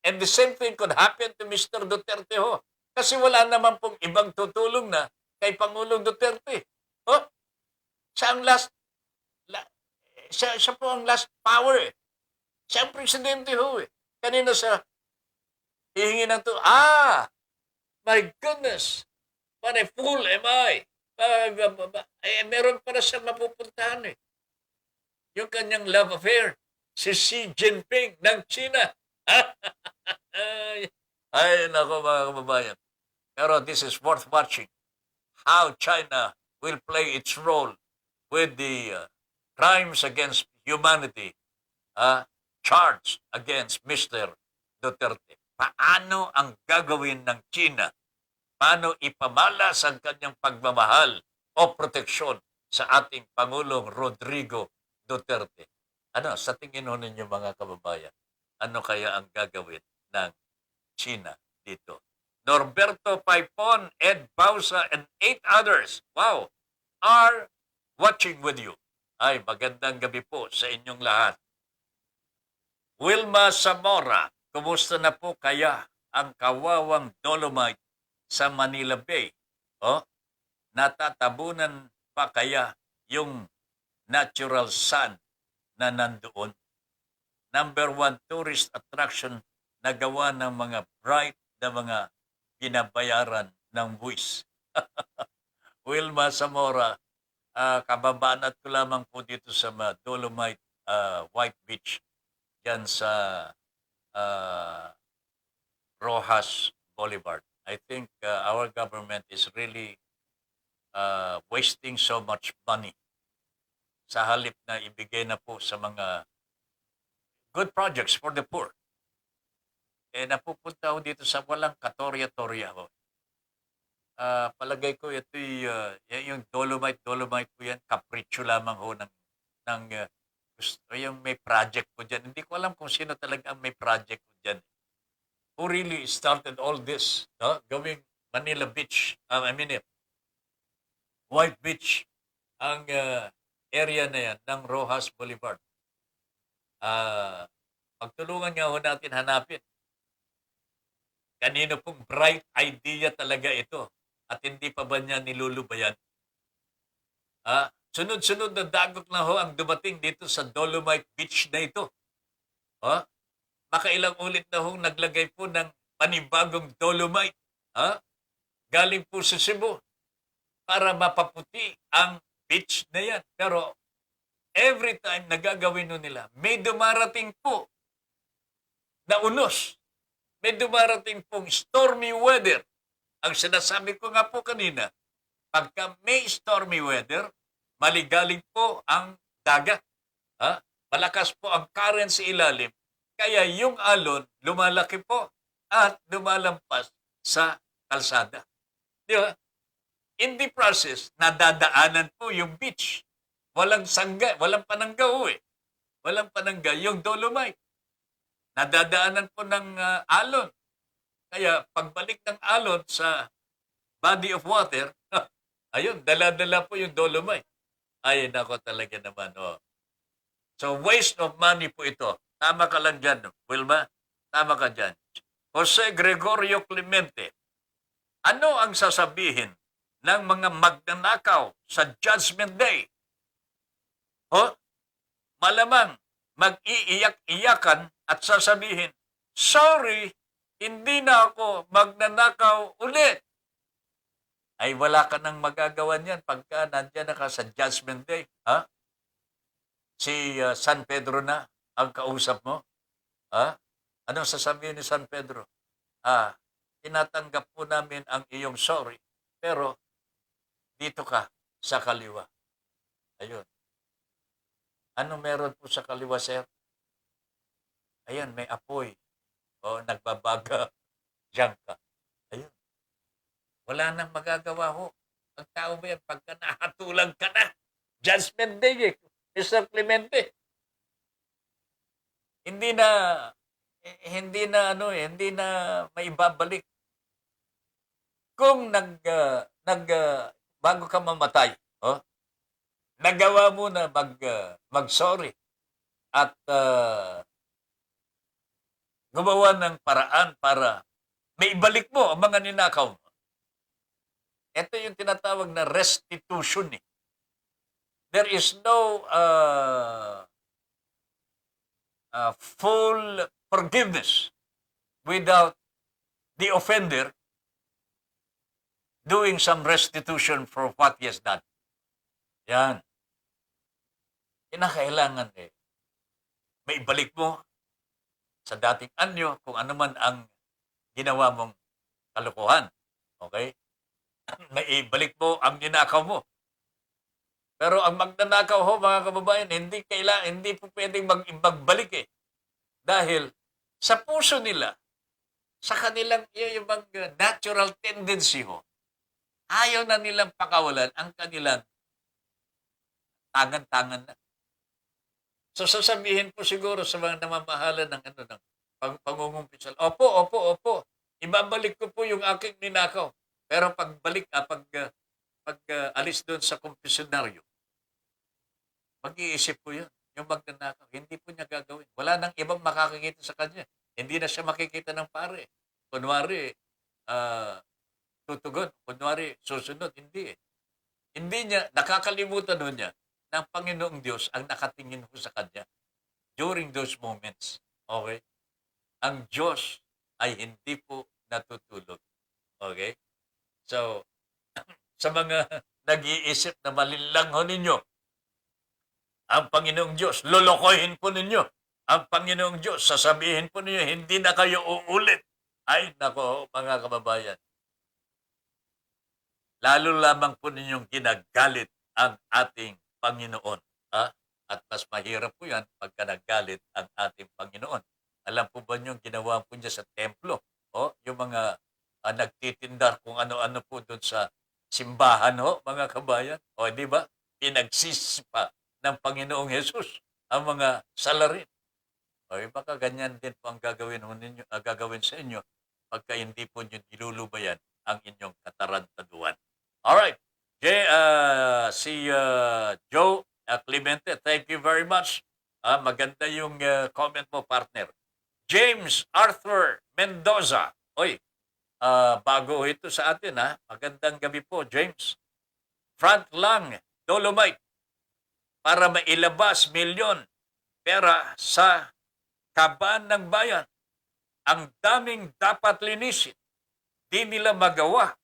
And the same thing could happen to Mr. Duterte ho. Kasi wala naman pong ibang tutulong na kay Pangulong Duterte. Siya ang siya po ang last power eh. Siya ang presidente ho eh. Kanina sa hihingi ng my goodness, what a fool am I. Meron para siyang mapupuntahan eh. Yung kanyang love affair, si Xi Jinping ng China. Ay, nako mga kababayan. Pero this is worth watching. How China will play its role with the crimes against humanity charged against Mr. Duterte. Paano ang gagawin ng China? Paano ipamalas ang kanyang pagmamahal o proteksyon sa ating Pangulong Rodrigo Duterte? Ano, sa tingin ho ninyo mga kababayan, ano kaya ang gagawin ng China dito? Norberto Paipon, Ed Bausa, and 8 others, wow, are watching with you. Ay, magandang gabi po sa inyong lahat. Wilma Zamora, kumusta na po kaya ang kawawang Dolomite sa Manila Bay? O, natatabunan pa kaya yung natural sand na nandoon? Number 1 tourist attraction na gawa ng mga bright na mga binabayaran ng buwis. Wilma Zamora, kababanat ko lamang po dito sa Dolomite White Beach dyan sa Rojas Boulevard. I think our government is really wasting so much money sa halip na ibigay na po sa mga good projects for the poor. Napupunta ho dito sa walang katorya-torya ho. Palagay ko ito'y yung Dolomite po yan, kapritsyo lamang ho ng yung may project po dyan. Hindi ko alam kung sino talaga ang may project po dyan. Who really started all this? No? Gawing Manila Beach, White Beach, ang area na yan ng Rojas Boulevard. Pagtulungan nga ho natin hanapin. Kanino pong bright idea talaga ito at hindi pa ba niya nilulubayan? Sunod-sunod na dagok na ho ang dumating dito sa Dolomite Beach na ito. Makailang ulit na ho naglagay po ng panibagong Dolomite. Galing po sa Cebu para mapaputi ang beach na yan. Pero every time nagagawin ho nila, may dumarating po na unos. May dumarating pong stormy weather. Ang sinasabi ko nga po kanina, pagka may stormy weather, maligalig po ang dagat. Malakas po ang current sa ilalim. Kaya yung alon, lumalaki po at lumalampas sa kalsada. Di ba? In the process, nadadaanan po yung beach. Walang sangga, walang panangga eh. Walang panangga yung Dolomite. Nadadaanan po ng alon. Kaya pagbalik ng alon sa body of water, ayun, dala-dala po yung Dolomite. Ay, nako talaga naman. So, waste of money po ito. Tama ka lang dyan, Wilma. Tama ka dyan. Jose Gregorio Clemente, ano ang sasabihin ng mga magnanakaw sa Judgment Day? Malamang mag-iiyak-iyakan at sasabihin, sorry, hindi na ako magnanakaw ulit. Ay wala ka nang magagawa niyan pagka nandiyan na ka sa Judgment Day. Si San Pedro na ang kausap mo. Anong sasabihin ni San Pedro? Tinatanggap po namin ang iyong sorry, pero dito ka sa kaliwa. Ayun. Ano meron po sa kaliwa, sir? Ayan, may apoy. Nagbabaga. Diyan ka. Ayun. Wala nang magagawa ho. Ang tao ba yan? Pagka nahatulang ka na. Judgment Day Mr. Clemente. Hindi na maibabalik. Kung bago ka mamatay, nagawa mo na mag-sorry at gumawa ng paraan para maibalik mo ang mga ninakaw mo. Ito yung tinatawag na restitution. There is no full forgiveness without the offender doing some restitution for what he has done. Yan. Kinakailangan may ibalik mo sa dating anyo kung ano man ang ginawa mong kalokohan. Okay? Maibalik mo ang ninakaw mo. Pero ang magnanakaw ho, mga kababayan, hindi po pwedeng magbalik eh. Dahil sa puso nila, sa kanilang yung natural tendency ho, ayaw na nilang pakawalan ang kanilang tangan-tangan na. So sasabihin po siguro sa mga namamahala ng ng pangungumpisal, opo, ibabalik ko po yung aking ninakaw. Pero pag alis doon sa kumpisyonaryo, mag-iisip po yun. Yung magnanakaw, hindi po niya gagawin. Wala nang ibang makakakita sa kanya. Hindi na siya makikita ng pare. Kunwari, tutugon. Kunwari, susunod. Hindi eh. Hindi niya, nakakalimutan nun niya ng Panginoong Diyos ang nakatingin po sa kanya during those moments. Okay? Ang Diyos ay hindi po natutulog. Okay? So, sa mga nag-iisip na malinlang ho ninyo, ang Panginoong Diyos, lolokohin po ninyo. Ang Panginoong Diyos, sasabihin po ninyo, hindi na kayo uulit. Ay, nako, mga kababayan. Lalo lamang po ninyong ginagalit ang ating Panginoon. Ha? At mas mahirap po yan pagka nagalit ang ating Panginoon. Alam po ba niyo ginawa po niya sa templo? O, yung mga nagtitindar kung ano-ano po doon sa simbahan, ho, mga kabayan. O, di ba? Pinagsisipa ng Panginoong Jesus ang mga salarin. O, baka ganyan din po ang gagawin sa inyo pagka hindi po nyo nilulubayan ang inyong katarantaduan. Alright. Si Joe Clemente, thank you very much. Maganda yung comment mo, partner. James Arthur Mendoza. Oy, bago ito sa atin, ha? Magandang gabi po, James. Front Lang, Dolomite, para mailabas milyon pera sa kaban ng bayan. Ang daming dapat linisin. Di nila magawa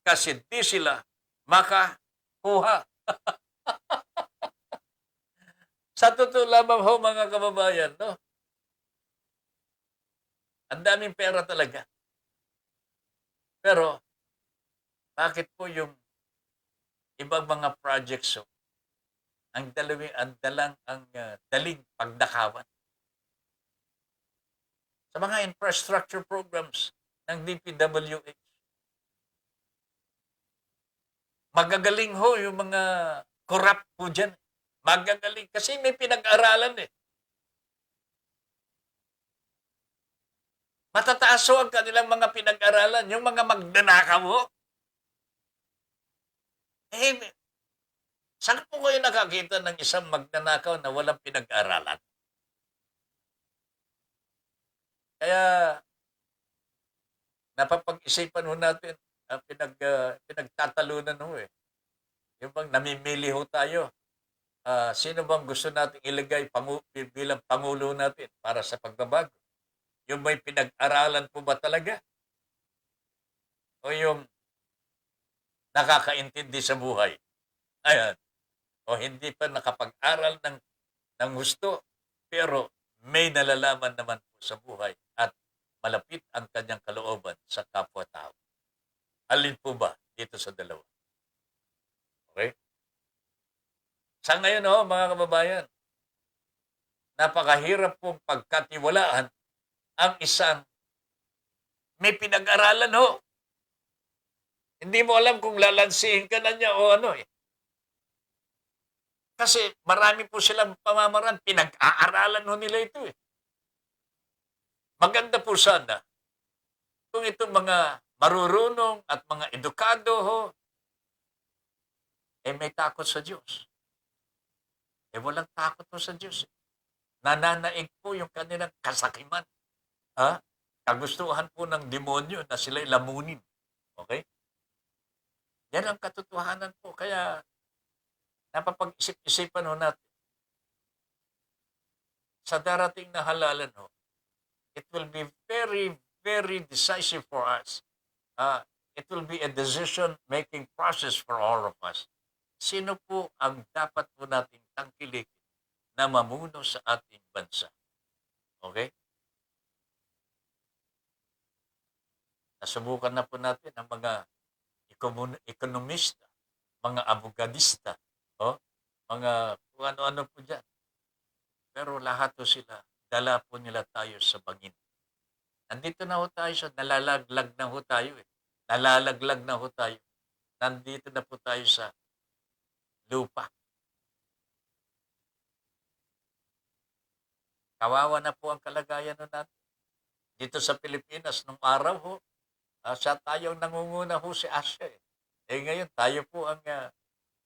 kasi di sila makakuha. Sa totoo lamang ho, mga kababayan, no? Ang daming pera talaga. Pero, bakit po yung ibang mga projects ang daling pagdakawan? Sa mga infrastructure programs ng DPWH. Magagaling ho yung mga corrupt po dyan. Magagaling. Kasi may pinag-aralan eh. Matataas ho ang kanilang mga pinag-aralan. Yung mga magnanakaw ho. Saan po kayo nakakita ng isang magnanakaw na walang pinag-aralan? Kaya, napapag-isipan ho natin ang pinagtatalunan ho eh. Yung bang namimili ho tayo. Sino bang gusto nating ilagay bilang Pangulo natin para sa pagbabago? Yung may pinag-aralan po ba talaga? O yung nakakaintindi sa buhay? Ayan. O hindi pa nakapag-aral ng gusto, pero may nalalaman naman po sa buhay at malapit ang kanyang kalooban sa kapwa-tao. Alin po ba dito sa dalawa? Okay? Sa ngayon, mga kababayan, napakahirap pong pagkatiwalaan ang isang may pinag-aralan ho. Hindi mo alam kung lalansihin ka na niya o ano eh. Kasi marami po silang pamamaraan, pinag-aaralan ho nila ito eh. Maganda po sana kung itong mga marurunong at mga edukado ho, may takot sa Diyos. Walang takot po sa Diyos. Nananaig po yung kanilang kasakiman. Kagustuhan po ng demonyo na sila'y lamunin. Okay? Yan ang katotohanan po. Kaya napapag-isip-isipan ho natin. Sa darating na halalan ho, it will be very, very decisive for us. It will be a decision-making process for all of us. Sino po ang dapat po nating tangkilikin na mamuno sa ating bansa? Okay? Nasubukan na po natin ang mga ekonomista, mga abogadista, oh, mga kung ano-ano po dyan. Pero lahat po sila, dala po nila tayo sa bangin. Nandito na ho tayo sa nalalaglag na ho tayo eh. Nalalaglag na ho tayo. Nandito na po tayo sa lupa. Kawawa na po ang kalagayan nun natin. Dito sa Pilipinas, nung araw ho, siya tayong nangunguna ho si Asia eh. Eh ngayon, tayo po ang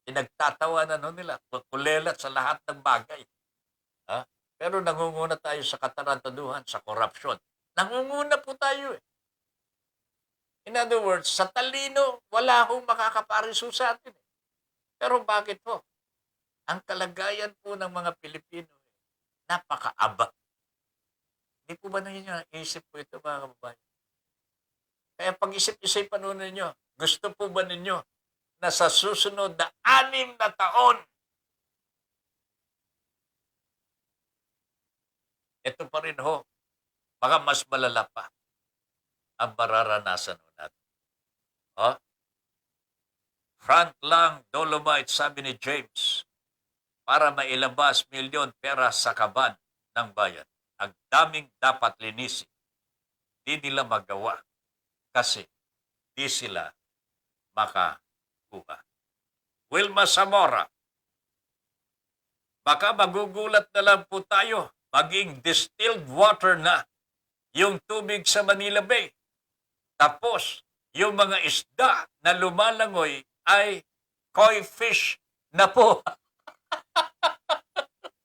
pinagtatawanan ho nila. Kulelat sa lahat ng bagay. Ha? Pero nangunguna tayo sa katarantaduhan, sa korupsyon. Nangunguna po tayo eh. In other words, sa talino, wala hong makakapariso sa atin eh. Pero bakit ho? Ang kalagayan po ng mga Pilipino, napakaaba. Hindi po ba naisip po ito mga kababayan? Kaya pag-isip-isipan po ninyo, gusto po ba ninyo na sa susunod na 6 na taon, ito pa rin ho, baka mas malala pa ang mararanasan ho natin. Oh? Front lang, Dolomite, sabi ni James, para mailabas milyon pera sa kaban ng bayan. Ang daming dapat linisin. Di nila magawa kasi di sila makakuha. Wilma Zamora, baka magugulat na lang po tayo maging distilled water na yung tubig sa Manila Bay. Tapos, yung mga isda na lumalangoy ay koi fish na po.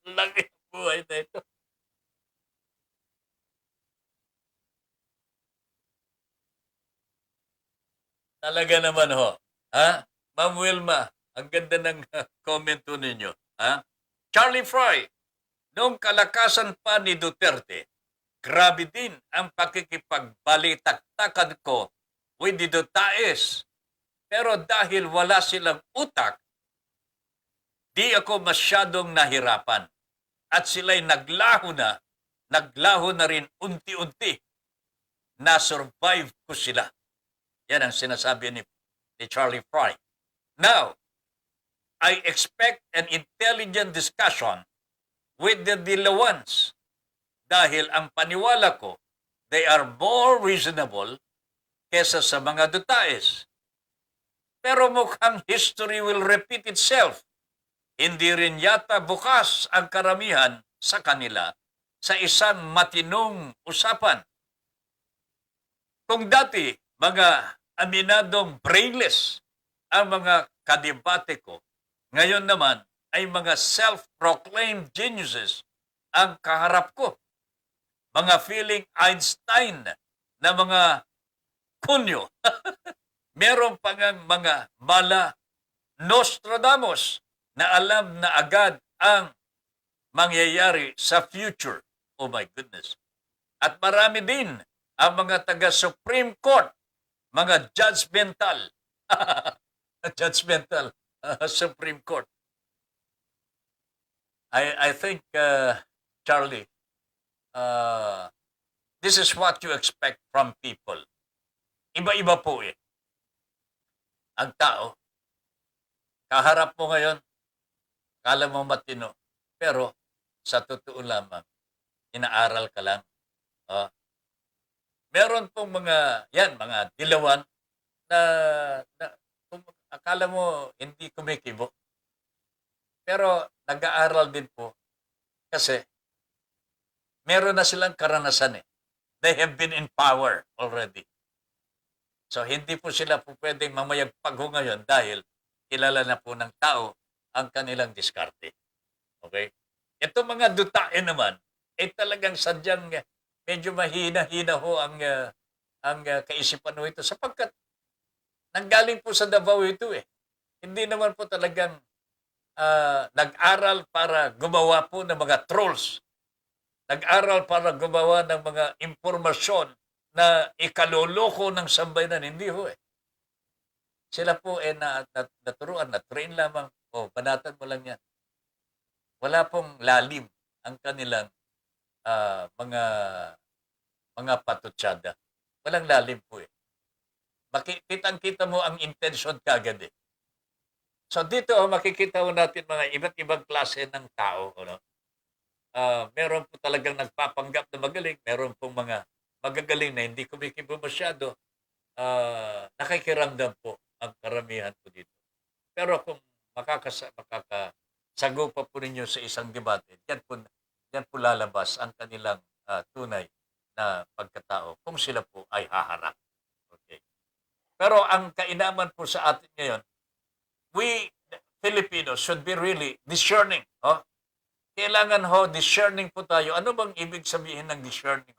Lagi ang buhay na ito. Talaga naman ho. Ha? Ma'am Wilma, ang ganda ng comment po ninyo. Ha? Charlie Fry, noong kalakasan pa ni Duterte, grabe din ang pakikipagbalitaktakan ko with the Dutaes. Pero dahil wala silang utak, di ako masyadong nahirapan. At sila'y naglaho na rin unti-unti. Na-survive ko sila. Yan ang sinasabi ni Charlie Fry. Now, I expect an intelligent discussion with the Dilawans dahil ang paniwala ko, they are more reasonable kesa sa mga Dutaes. Pero mukhang history will repeat itself. Hindi rin yata bukas ang karamihan sa kanila sa isang matinong usapan. Kung dati, mga aminadong brainless ang mga kadebate ko, ngayon naman ay mga self-proclaimed geniuses ang kaharap ko. Mga feeling Einstein na mga kunyo. Meron pa ngang mga mala Nostradamus na alam na agad ang mangyayari sa future. Oh my goodness. At marami din ang mga taga-Supreme Court, mga judgmental, judgmental Supreme Court. I think, Charlie, this is what you expect from people. Iba-iba po eh. Ang tao, kaharap mo ngayon, kala mo matino, pero sa totoo lamang, inaaral ka lang. Meron pong mga dilawan na kung akala mo hindi kumikibo. Pero nag-aaral din po kasi meron na silang karanasan eh. They have been in power already. So hindi po sila po pwedeng mamayagpag ngayon dahil kilala na po ng tao ang kanilang diskarte. Okay? Ito mga dutae naman, talagang sadyang medyo mahina-hina ho ang kaisipan ho ito sapagkat nanggaling po sa Davao ito eh. Hindi naman po talagang nag-aral para gumawa po ng mga trolls. Nag-aral para gumawa ng mga impormasyon na ikaloloko ng sambayanan. Hindi ho eh. Sila po naturuan, na-train lamang. Banatan mo lang yan. Wala pong lalim ang kanilang mga patutsada. Walang lalim po eh. Kitang-kita mo ang intention kagad eh. So dito makikita mo natin mga iba't ibang klase ng tao. Ano? Meron po talagang nagpapanggap na magaling, meron pong mga magagaling na hindi kumikibo masyado. Nakikiramdam po ang karamihan po dito. Pero kung makakasago pa po ninyo sa isang debate, yan po lalabas ang kanilang tunay na pagkatao kung sila po ay haharap. Okay. Pero ang kainaman po sa atin ngayon, we Filipinos should be really discerning. Oh? Kailangan discerning po tayo. Ano bang ibig sabihin ng discerning?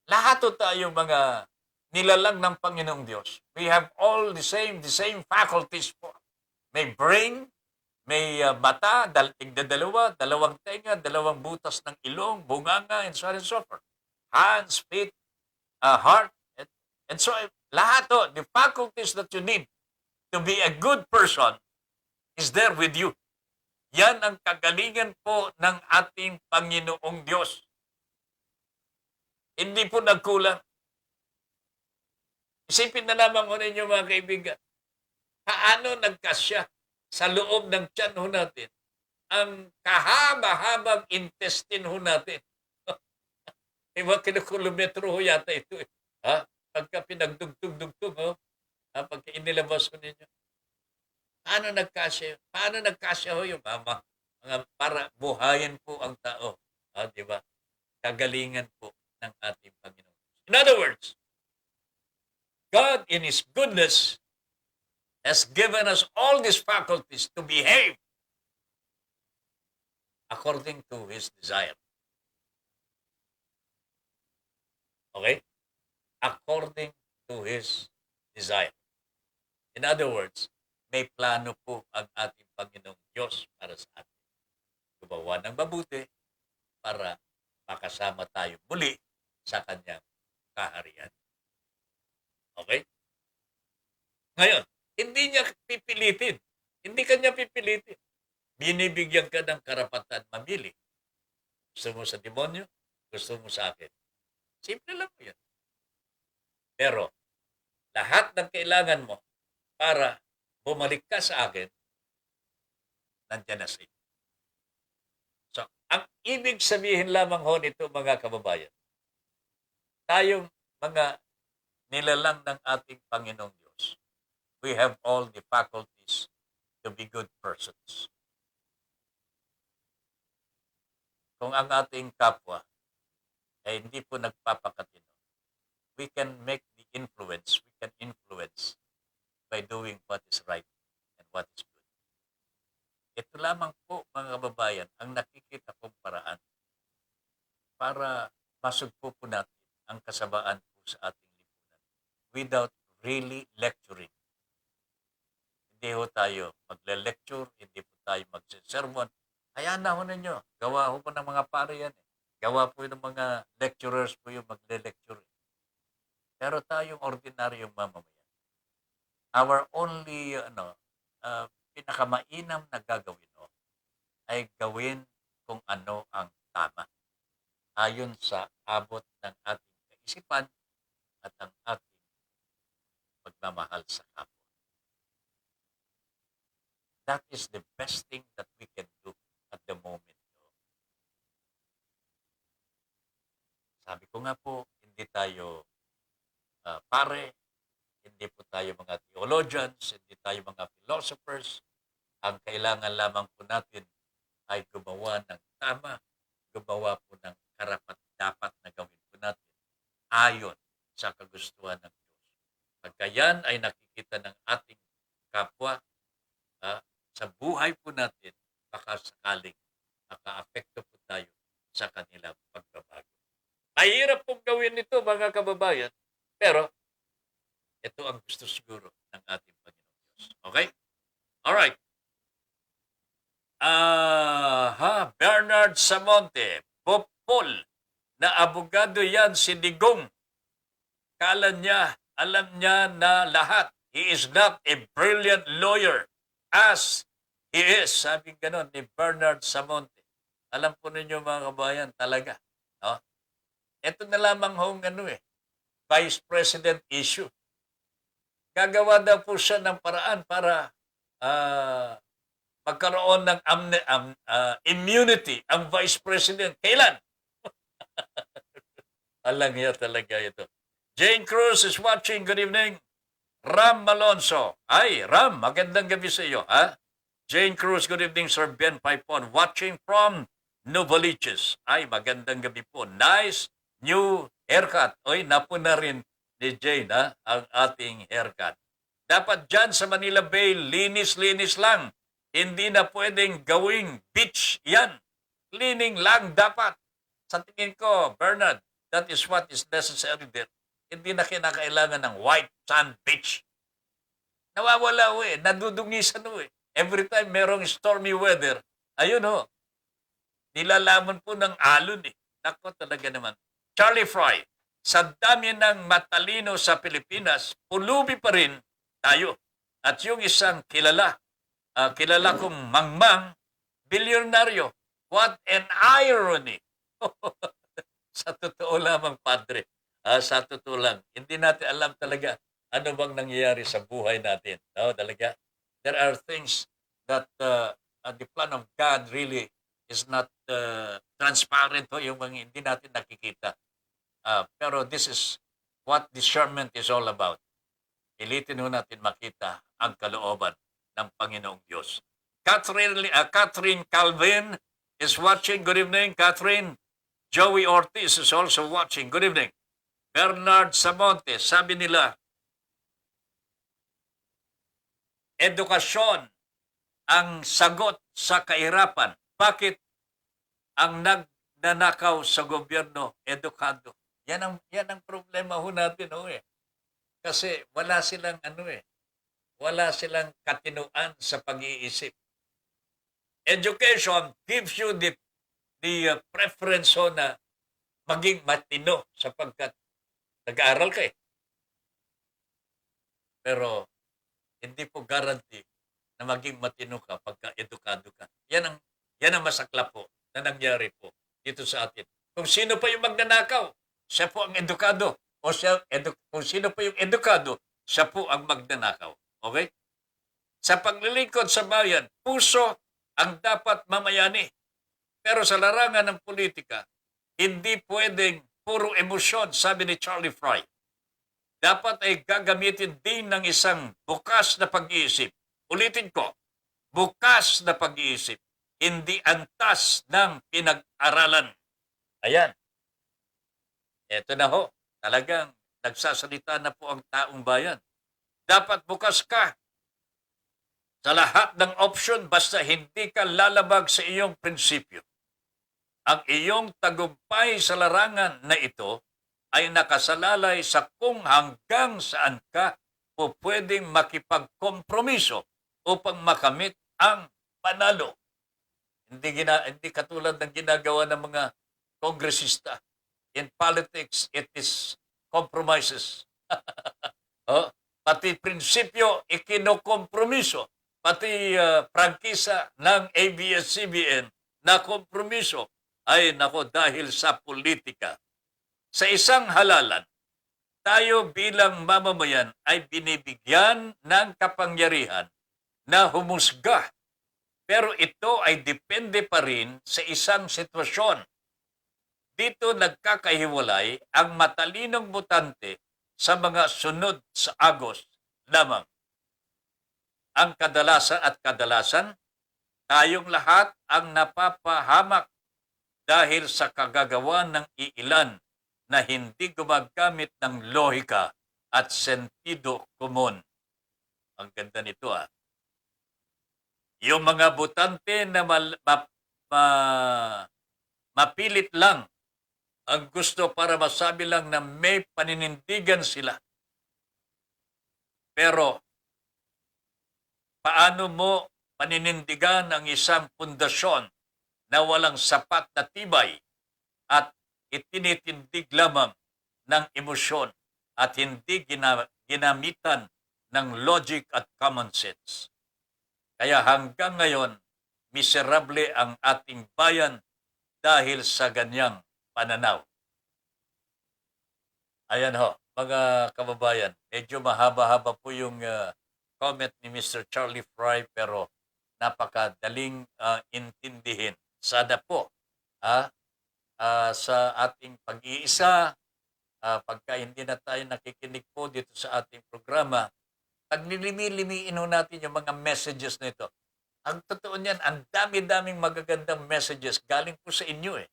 Lahat po tayo mga nilalang ng Panginoong Diyos. We have all the same faculties po. May brain, may mata, tigdadalawa, dalawang tenga, dalawang butas ng ilong, bunganga, and so on and so forth. Hands, feet, heart, and so lahat the faculties that you need to be a good person is there with you. Yan ang kagalingan po ng ating Panginoong Diyos. Hindi po nagkulang. Isipin na lamang ho ninyo mga kaibigan, paano nagkasya sa loob ng tiyan ho natin ang kahaba-habang intestine ho natin. Diba, kilometro ho yata ito eh. Pagka pinagdugtog-dugtog pagka inilabas ho ninyo. Paano nagkasya ho yung mga para buhayin po ang tao. Di ba? Kagalingan po ng ating Panginoon. In other words, God in His goodness has given us all these faculties to behave according to His desire. Okay? According to His desire. In other words, may plano po ang ating Panginoong Diyos para sa atin. Gumawa ng mabuti para makasama tayo muli sa Kanyang kaharian. Okay? Ngayon, hindi niya pipilitin. Hindi kanya pipilitin. Binibigyan ka ng karapatan mamili. Gusto mo sa demonyo? Gusto mo sa akin? Simple lang po yan. Pero, lahat ng kailangan mo para bumalik ka sa akin, nandiyan na sa iyo. So, ang ibig sabihin lamang ho nito mga kababayan, tayong mga nilalang ng ating Panginoong Diyos, we have all the faculties to be good persons. Kung ang ating kapwa ay hindi po nagpapakatino, we can influence by doing what is right and what is good. Ito lamang po mga kababayan ang nakikita kong paraan para masugpo po natin ang kasabaan po sa ating lipunan without really lecturing. Hindi ho tayo magle-lecture, hindi po tayo magsisermon. Hayaan na ho ninyo. Gawa ho po ng mga pare yan. Gawa po ng mga lecturers po yung magle-lecture. Pero tayong ordinaryong mamamayan, our only pinakamainam na gagawin ay gawin kung ano ang tama ayon sa abot ng ating kaisipan at ang ating pagmamahal sa kapwa. That is the best thing that we can do at the moment. Sabi ko nga po, hindi tayo pare, hindi po tayo mga theologians, hindi tayo mga philosophers. Ang kailangan lamang po natin ay gumawa ng tama, gumawa po ng karapat-dapat na gawin po natin ayon sa kagustuhan ng Diyos. Pagka yan ay nakikita ng ating kapwa, sa buhay po natin, baka sakaling maka-apekto po tayo sa kanilang pagbabago. Mahirap pong gawin ito mga kababayan, pero ito ang gusto siguro ng ating Panginoon Diyos. Okay? Alright. Bernard Samonte, Popol, na abogado yan si Digong. Kala niya, alam niya na lahat. He is not a brilliant lawyer as he is. Sabi ganon ni Bernard Samonte. Alam po ninyo mga kabayan, talaga. No? Ito na lamang hong Vice President issue. gagawa daw po siya ng paraan para magkaroon ng immunity ang Vice President. Kailan? Alang niya talaga ito. Jane Cruz is watching. Good evening. Ram Malonzo. Ay, Ram, magandang gabi sa iyo. Ha? Jane Cruz, good evening, Sir Ben Paipon. Watching from Novaliches. Ay, magandang gabi po. Nice new haircut. Oy, napuna rin ni Jane ang ating haircut. Dapat dyan sa Manila Bay, linis-linis lang. Hindi na pwedeng gawing beach yan. Cleaning lang dapat. Sa tingin ko, Bernard, that is what is necessary there. Hindi na kinakailangan ng white sand beach. Nawawala ho eh. Nadudungisan ho eh. Every time merong stormy weather, ayun ho. Nilalaman po ng alon eh. Nako talaga naman. Charlie Fry, sa dami ng matalino sa Pilipinas, pulubi pa rin tayo. At yung isang kilala kong mangmang, bilyonaryo. What an irony. Sa totoo lamang, Padre. Sa totoo lang. Hindi natin alam talaga ano bang nangyayari sa buhay natin. No, talaga. There are things that the plan of God really is not transparent. Yung mga hindi natin nakikita. Pero this is what discernment is all about. Ilitin ho natin makita ang kalooban ng Panginoong Diyos. Catherine Calvin is watching. Good evening, Catherine. Joey Ortiz is also watching. Good evening. Bernard Samonte, sabi nila, edukasyon ang sagot sa kahirapan. Bakit ang nagnanakaw sa gobyerno edukado? Yan ang problema ho natin eh. Kasi wala silang wala silang katinuan sa pag-iisip. Education gives you the preference na maging matino sapagkat nag-aaral ka eh. Pero hindi po guarantee na maging matino ka pagka edukado ka. Yan ang masaklap po na nangyari po dito sa atin. Kung sino pa yung magnanakaw, siya po ang edukado. O kung sino pa yung edukado, siya po ang magnanakaw. Okay? Sa paglilingkod sa bayan, puso ang dapat mamayani. Pero sa larangan ng politika, hindi pwedeng puro emosyon, sabi ni Charlie Fry. Dapat ay gagamitin din ng isang bukas na pag-iisip. Ulitin ko, bukas na pag-iisip. Hindi antas ng pinag-aralan. Ayan. Eto na ho. Talagang nagsasalita na po ang taong bayan. Dapat bukas ka sa lahat ng option basta hindi ka lalabag sa iyong prinsipyo. Ang iyong tagumpay sa larangan na ito ay nakasalalay sa kung hanggang saan ka o pwedeng makipagkompromiso upang makamit ang panalo. Hindi katulad ng ginagawa ng mga kongresista. In politics, it is compromises. Pati prinsipyo, ikinokompromiso. Pati prangkisa ng ABS-CBN na kompromiso ay dahil sa politika. Sa isang halalan, tayo bilang mamamayan ay binibigyan ng kapangyarihan na humusga. Pero ito ay depende pa rin sa isang sitwasyon. Dito nagkakahiwalay ang matalinong botante sa mga sunod sa agos lamang. Ang kadalasan, tayong lahat ang napapahamak dahil sa kagagawa ng iilan na hindi gumagamit ng lohika at sentido komon. Ang ganda nito Yung mga botante na mapilit lang ang gusto para masabi lang na may paninindigan sila. Pero paano mo paninindigan ang isang pundasyon na walang sapat na tibay at itinitindig lamang ng emosyon at hindi ginamitan ng logic at common sense? Kaya hanggang ngayon, miserable ang ating bayan dahil sa ganyang pananaw. Ayan ho, mga kababayan. Medyo mahaba-haba po yung comment ni Mr. Charlie Fry pero napakadaling intindihin. Sana po sa ating pag-iisa, pagka hindi na tayo nakikinig po dito sa ating programa, paglilimi-limiin ho natin yung mga messages nito. Ang totoo niyan, ang dami-daming magagandang messages galing po sa inyo eh.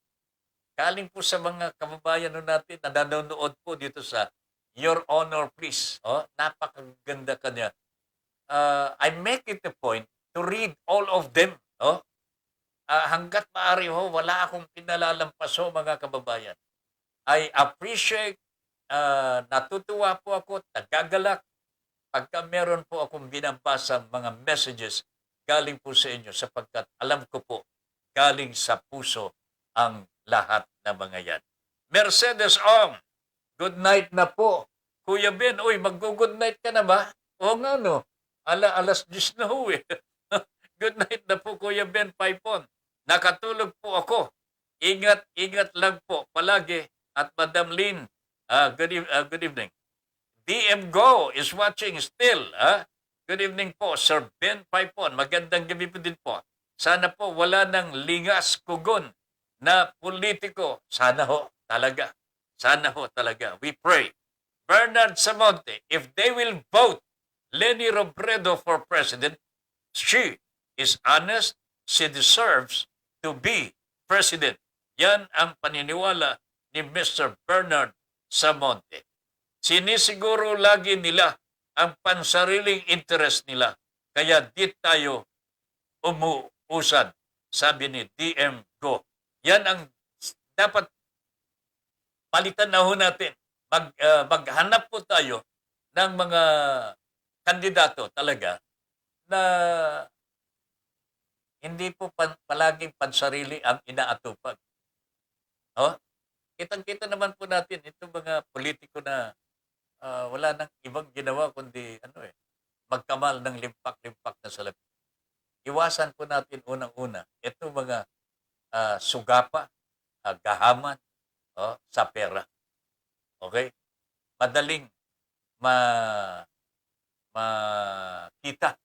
Galing po sa mga kababayan ho natin na nanonood po dito sa Your Honor Please. Napakaganda kanya. I make it a point to read all of them. Hanggat maaari ho, wala akong pinalalampas ho mga kababayan. I appreciate, natutuwa po ako, nagagalak pagka meron po akong binabasa mga messages galing po sa inyo sapagkat alam ko po, galing sa puso ang lahat na mga yan. Mercedes Ong, good night na po. Kuya Ben, uy, mag-good night ka na ba? Oo nga no, alas 10 na ho eh. Good night na po Kuya Ben Paipon. Nakatulog po ako. Ingat lang po palagi. At Madam Lynn, good evening. DM Go is watching still. Good evening po, Sir Ben Paipon. Magandang gabi po din po. Sana po wala ng lingas kugon na politiko. Sana ho, talaga. Sana ho, talaga. We pray. Bernard Samonte, if they will vote Leni Robredo for president, she is honest, she deserves to be president. Yan ang paniniwala ni Mr. Bernard Samonte. Sinisiguro lagi nila ang pansariling interest nila. Kaya di tayo umuusad, sabi ni DM Go. Yan ang dapat palitan na ho natin. Maghanap po tayo ng mga kandidato talaga na hindi po palaging pansarili ang inaatupag. Kitang-kita naman po natin itong mga politiko na wala nang ibang ginawa kundi magkamal ng limpak-limpak na salapi. Iwasan po natin unang-una itong mga sugapa, gahaman sa pera. Okay? Madaling makita,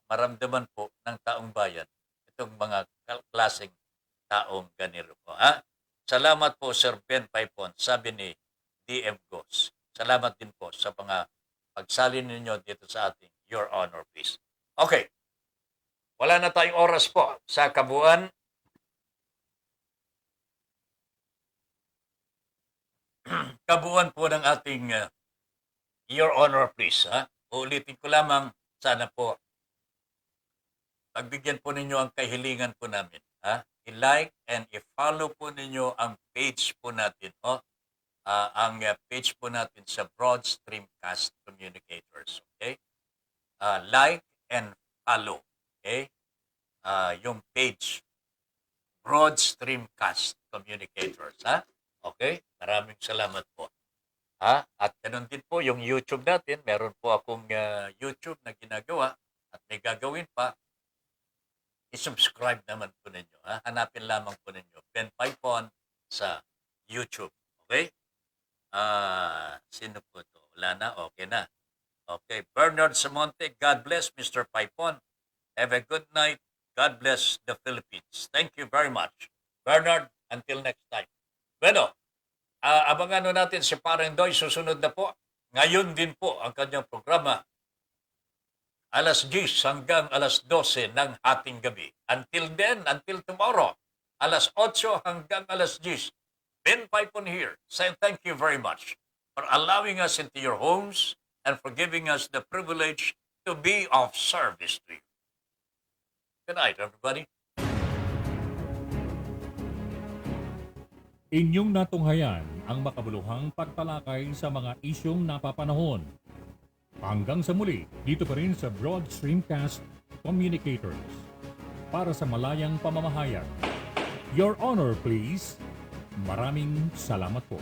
maramdaman po ng taong bayan itong mga klaseng taong ganito po. Salamat po Sir Ben Paipon, sabi ni DM Ghost. Salamat din po sa mga pagsali ninyo dito sa ating Your Honor Please. Okay. Wala na tayong oras po sa kabuuan. Kabuuan po ng ating Your Honor Please. Uulitin ko lamang, sana po pagbigyan po ninyo ang kahilingan po namin. I-like and i-follow po ninyo ang page po natin. Ang page po natin sa Broad Streamcast Communicators. Okay? Like and follow. Okay? Yung page Broad Streamcast Communicators. Okay? Maraming salamat po. At ganun din po yung YouTube natin. Meron po akong YouTube na ginagawa at may gagawin pa. I-subscribe naman po ninyo. Hanapin lamang po ninyo Ben Paipon sa YouTube. Okay? Sino po ito? Wala na? Okay na. Okay. Bernard Samonte, God bless Mr. Paipon. Have a good night. God bless the Philippines. Thank you very much. Bernard, until next time. Bueno, abangan natin si Parang Doy. Susunod na po. Ngayon din po ang kanyang programa. Alas 10 hanggang alas 12 ng hating gabi. Until then, until tomorrow, alas 8 hanggang alas 10. Ben Paipon here, saying thank you very much for allowing us into your homes and for giving us the privilege to be of service to you. Good night, everybody. Inyong natunghayan ang makabuluhang pagtalakay sa mga isyong napapanahon. Hanggang sa muli, dito pa rin sa Broad Streamcast Communicators. Para sa malayang pamamahayag. Your Honor, please. Maraming salamat po.